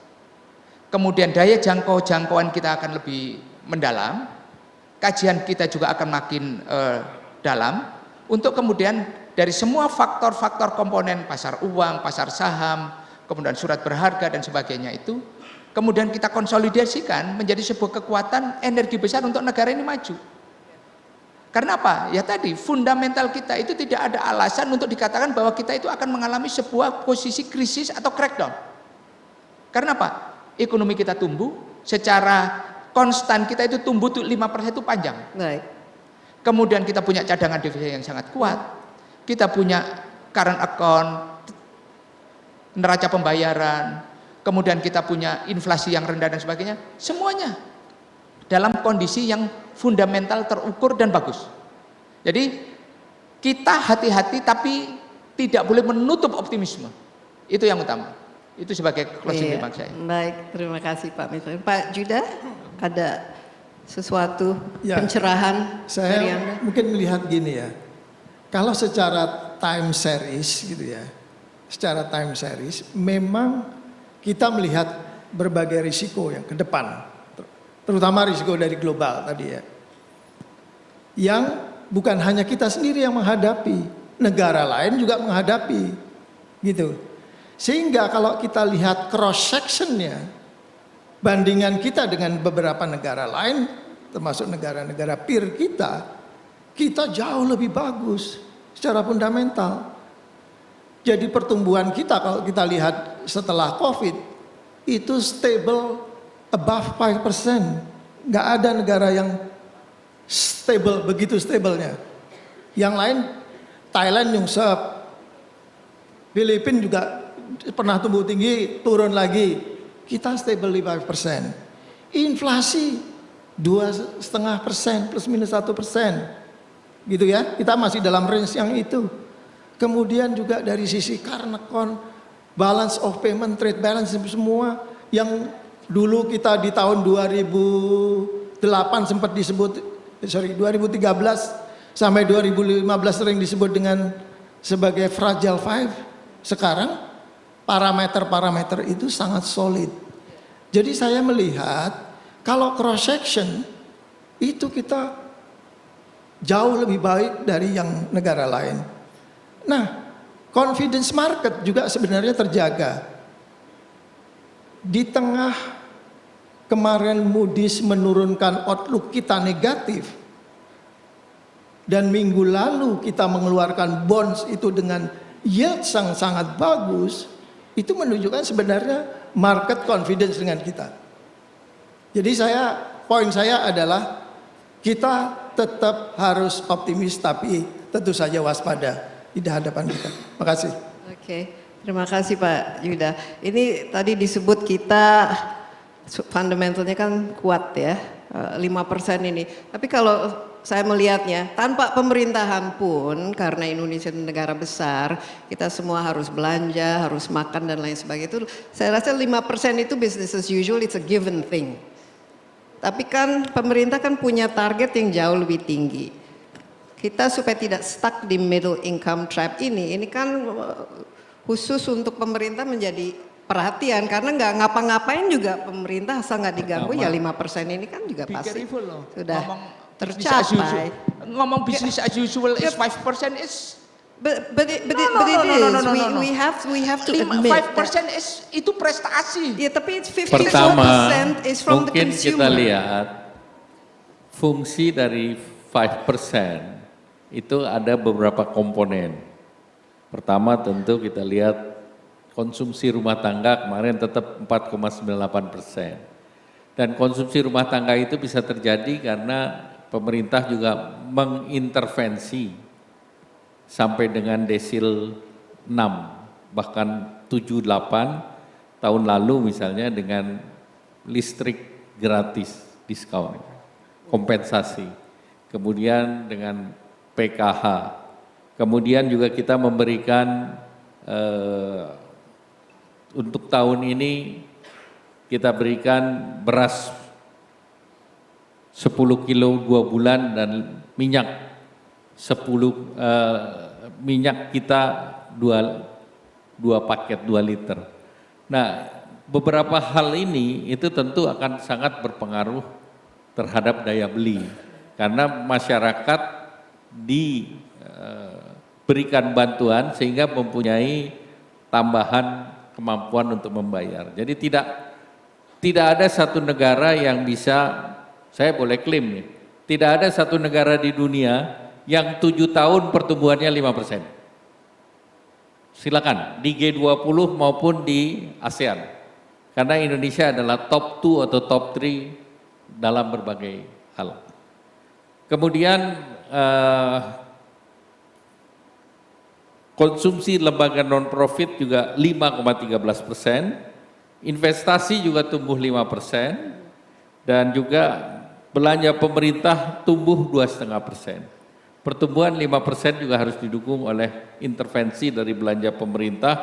Kemudian daya jangkauan kita akan lebih mendalam, kajian kita juga akan makin dalam, untuk kemudian dari semua faktor-faktor komponen pasar uang, pasar saham, kemudian surat berharga dan sebagainya itu, kemudian kita konsolidasikan menjadi sebuah kekuatan energi besar untuk negara ini maju. Karena apa? Ya tadi, fundamental kita itu tidak ada alasan untuk dikatakan bahwa kita itu akan mengalami sebuah posisi krisis atau crackdown. Karena apa? Ekonomi kita tumbuh secara konstan, kita itu tumbuh 5% itu panjang. Baik. Kemudian kita punya cadangan devisa yang sangat kuat. Kita punya current account, neraca pembayaran. Kemudian kita punya inflasi yang rendah dan sebagainya. Semuanya dalam kondisi yang fundamental terukur dan bagus. Jadi kita hati-hati tapi tidak boleh menutup optimisme. Itu yang utama. Itu sebagai closing remark saya. Baik, terima kasih Pak Misbahkun. Pak Judah, ada sesuatu pencerahan dari Anda? Saya mungkin melihat gini ya, kalau secara time series gitu ya, secara time series memang kita melihat berbagai risiko yang ke depan, terutama risiko dari global tadi ya, yang bukan hanya kita sendiri yang menghadapi, negara lain juga menghadapi gitu. Sehingga kalau kita lihat cross sectionnya, bandingan kita dengan beberapa negara lain, termasuk negara-negara peer kita, kita jauh lebih bagus secara fundamental. Jadi pertumbuhan kita kalau kita lihat setelah COVID, itu stable above 5%. Nggak ada negara yang stable, begitu stabilnya. Yang lain, Thailand nyungsep, Filipina juga pernah tumbuh tinggi, turun lagi. Kita stable 5%. Inflasi 2,5% plus minus 1%. Gitu ya, kita masih dalam range yang itu. Kemudian juga dari sisi current account, balance of payment, trade balance semua yang dulu kita di tahun 2008 sempat disebut, 2013 sampai 2015 sering disebut dengan sebagai fragile five. Sekarang parameter-parameter itu sangat solid. Jadi saya melihat kalau cross section itu kita jauh lebih baik dari yang negara lain. Nah, confidence market juga sebenarnya terjaga. Di tengah kemarin Moody's menurunkan outlook kita negatif, dan minggu lalu kita mengeluarkan bonds itu dengan yield yang sangat bagus, itu menunjukkan sebenarnya market confidence dengan kita. Jadi poin saya adalah kita tetap harus optimis tapi tentu saja waspada di hadapan kita. Terima kasih. Oke, terima kasih Pak Yuda. Ini tadi disebut kita fundamentalnya kan kuat ya, 5% ini. Tapi kalau saya melihatnya, tanpa pemerintahan pun, karena Indonesia negara besar, kita semua harus belanja, harus makan dan lain sebagainya, itu saya rasa 5% itu business as usual, it's a given thing. Tapi kan pemerintah kan punya target yang jauh lebih tinggi. Kita supaya tidak stuck di middle income trap ini kan khusus untuk pemerintah menjadi perhatian, karena nggak ngapa-ngapain juga pemerintah asal nggak diganggu, ya 5% ini kan juga pasti sudah tercapai. Ngomong bisnis as usual is 5% is but it is. We have to admit 5% is itu prestasi. ya, tapi it's 54% Pertama, is from the mungkin kita consumer. lihat fungsi dari 5% itu ada beberapa komponen. Pertama tentu kita lihat konsumsi rumah tangga kemarin tetap 4,98%. Dan konsumsi rumah tangga itu bisa terjadi karena pemerintah juga mengintervensi sampai dengan desil 6, bahkan 7-8 tahun lalu misalnya dengan listrik gratis, diskon, kompensasi. Kemudian dengan PKH. Kemudian juga kita memberikan untuk tahun ini kita berikan beras 10 kilo 2 bulan dan minyak 10 minyak kita 2 paket 2 liter. Nah, beberapa hal ini itu tentu akan sangat berpengaruh terhadap daya beli karena masyarakat diberikan bantuan sehingga mempunyai tambahan kemampuan untuk membayar. Jadi tidak ada satu negara yang bisa, saya boleh klaim nih, tidak ada satu negara di dunia yang 7 tahun pertumbuhannya 5%. Silakan di G20 maupun di ASEAN. Karena Indonesia adalah top 2 atau top 3 dalam berbagai hal. Kemudian konsumsi lembaga non-profit juga 5,13%, investasi juga tumbuh 5%, dan juga belanja pemerintah tumbuh 2,5%. Pertumbuhan 5% juga harus didukung oleh intervensi dari belanja pemerintah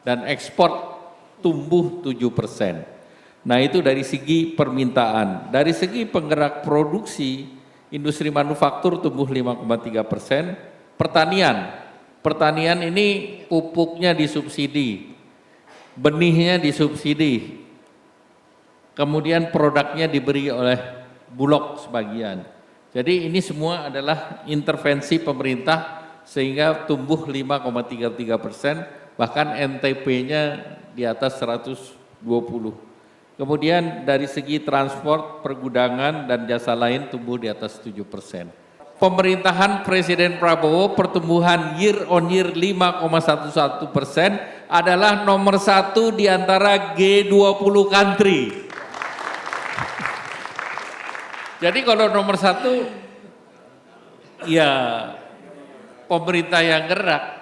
dan ekspor tumbuh 7%. Nah itu dari segi permintaan. Dari segi penggerak produksi, industri manufaktur tumbuh 5,3%, Pertanian ini pupuknya disubsidi, benihnya disubsidi, kemudian produknya diberi oleh Bulog sebagian. Jadi ini semua adalah intervensi pemerintah sehingga tumbuh 5,33%, bahkan NTP-nya di atas 120. Kemudian dari segi transport, pergudangan, dan jasa lain tumbuh di atas 7%. Pemerintahan Presiden Prabowo pertumbuhan year on year 5,11% adalah nomor 1 di antara G20 country. Jadi kalau nomor 1 ya pemerintah yang gerak.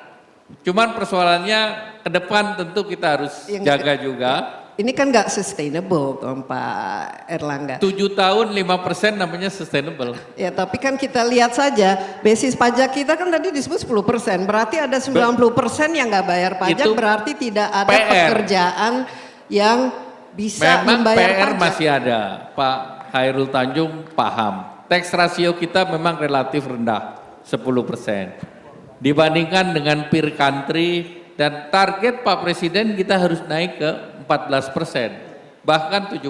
Cuman persoalannya ke depan tentu kita harus jaga juga. Ini kan nggak sustainable Pak Erlangga. 7 tahun 5% namanya sustainable. Ya tapi kan kita lihat saja basis pajak kita kan tadi disebut 10%, berarti ada 90% yang nggak bayar pajak, Itu berarti tidak ada PR. pekerjaan yang bisa Memang membayar PR pajak. masih ada, Pak Khairul Tanjung paham. Tax ratio kita memang relatif rendah, 10%. Dibandingkan dengan peer country, dan target Pak Presiden kita harus naik ke 14%, bahkan 17%.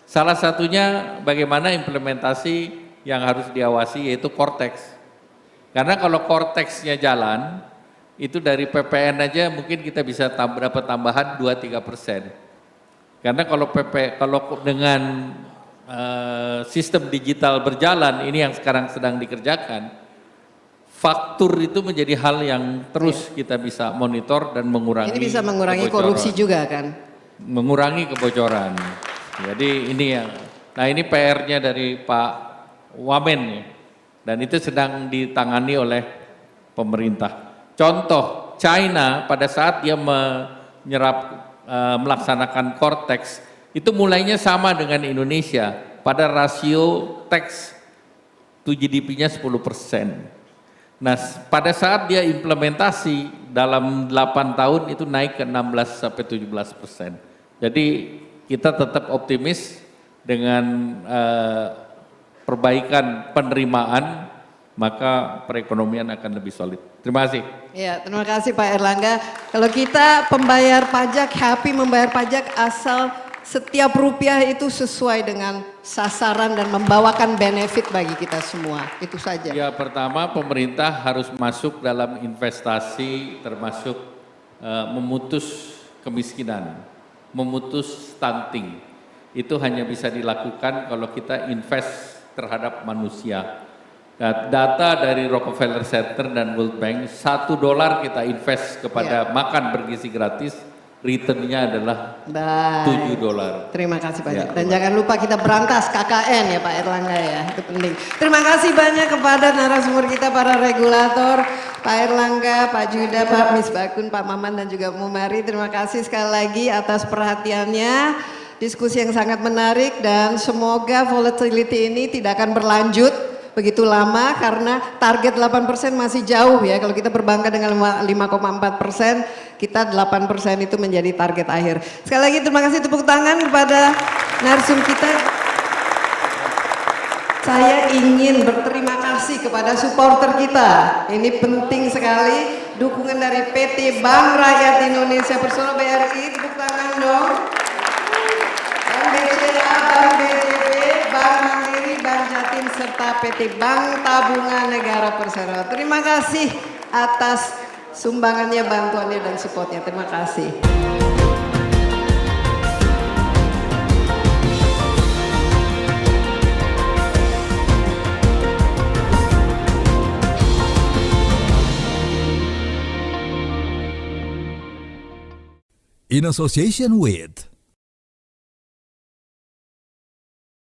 Salah satunya bagaimana implementasi yang harus diawasi yaitu Cortex. Karena kalau Cortex-nya jalan, itu dari PPN aja mungkin kita bisa dapat tambahan 2-3%. Karena kalau dengan sistem digital berjalan, ini yang sekarang sedang dikerjakan, faktur itu menjadi hal yang terus kita bisa monitor dan mengurangi. Ini bisa mengurangi kebocoran. korupsi juga kan? Mengurangi kebocoran. Jadi ini yang, nah ini PR-nya dari Pak Wamen nih, dan itu sedang ditangani oleh pemerintah. Contoh, China pada saat dia melaksanakan Cortex, Itu mulainya sama dengan Indonesia pada rasio tax to GDP-nya 10%. Nah, pada saat dia implementasi dalam 8 tahun itu naik ke 16-17%. Jadi kita tetap optimis dengan perbaikan penerimaan, maka perekonomian akan lebih solid. Terima kasih. Ya, terima kasih Pak Erlangga. Kalau kita pembayar pajak, happy membayar pajak asal setiap rupiah itu sesuai dengan sasaran dan membawakan benefit bagi kita semua. Itu saja. Ya, pertama pemerintah harus masuk dalam investasi termasuk memutus kemiskinan, memutus stunting. Itu hanya bisa dilakukan kalau kita invest terhadap manusia. Data dari Rockefeller Center dan World Bank, $1 kita invest kepada makan bergizi gratis, returnnya adalah $7. Terima kasih banyak. Ya, dan jangan lupa kita berantas KKN ya Pak Erlangga ya, itu penting. Terima kasih banyak kepada narasumber kita, para regulator, Pak Erlangga, Pak Juda, Pak Misbakun, Pak Maman dan juga Bu Mari. Terima kasih sekali lagi atas perhatiannya. Diskusi yang sangat menarik dan semoga volatility ini tidak akan berlanjut begitu lama karena target 8% masih jauh ya. Kalau kita berbangga dengan 5,4%, kita 8% itu menjadi target akhir. Sekali lagi terima kasih, tepuk tangan kepada narsum kita. Saya ingin berterima kasih kepada supporter kita. Ini penting sekali, dukungan dari PT Bank Rakyat Indonesia Personal BRI, tepuk tangan dong. Bank BCA, Bank BJB, Bank Mandiri, Bank Jatim, serta PT Bank Tabungan Negara Persero. Terima kasih atas sumbangannya, bantuannya, dan supportnya. Terima kasih. In association with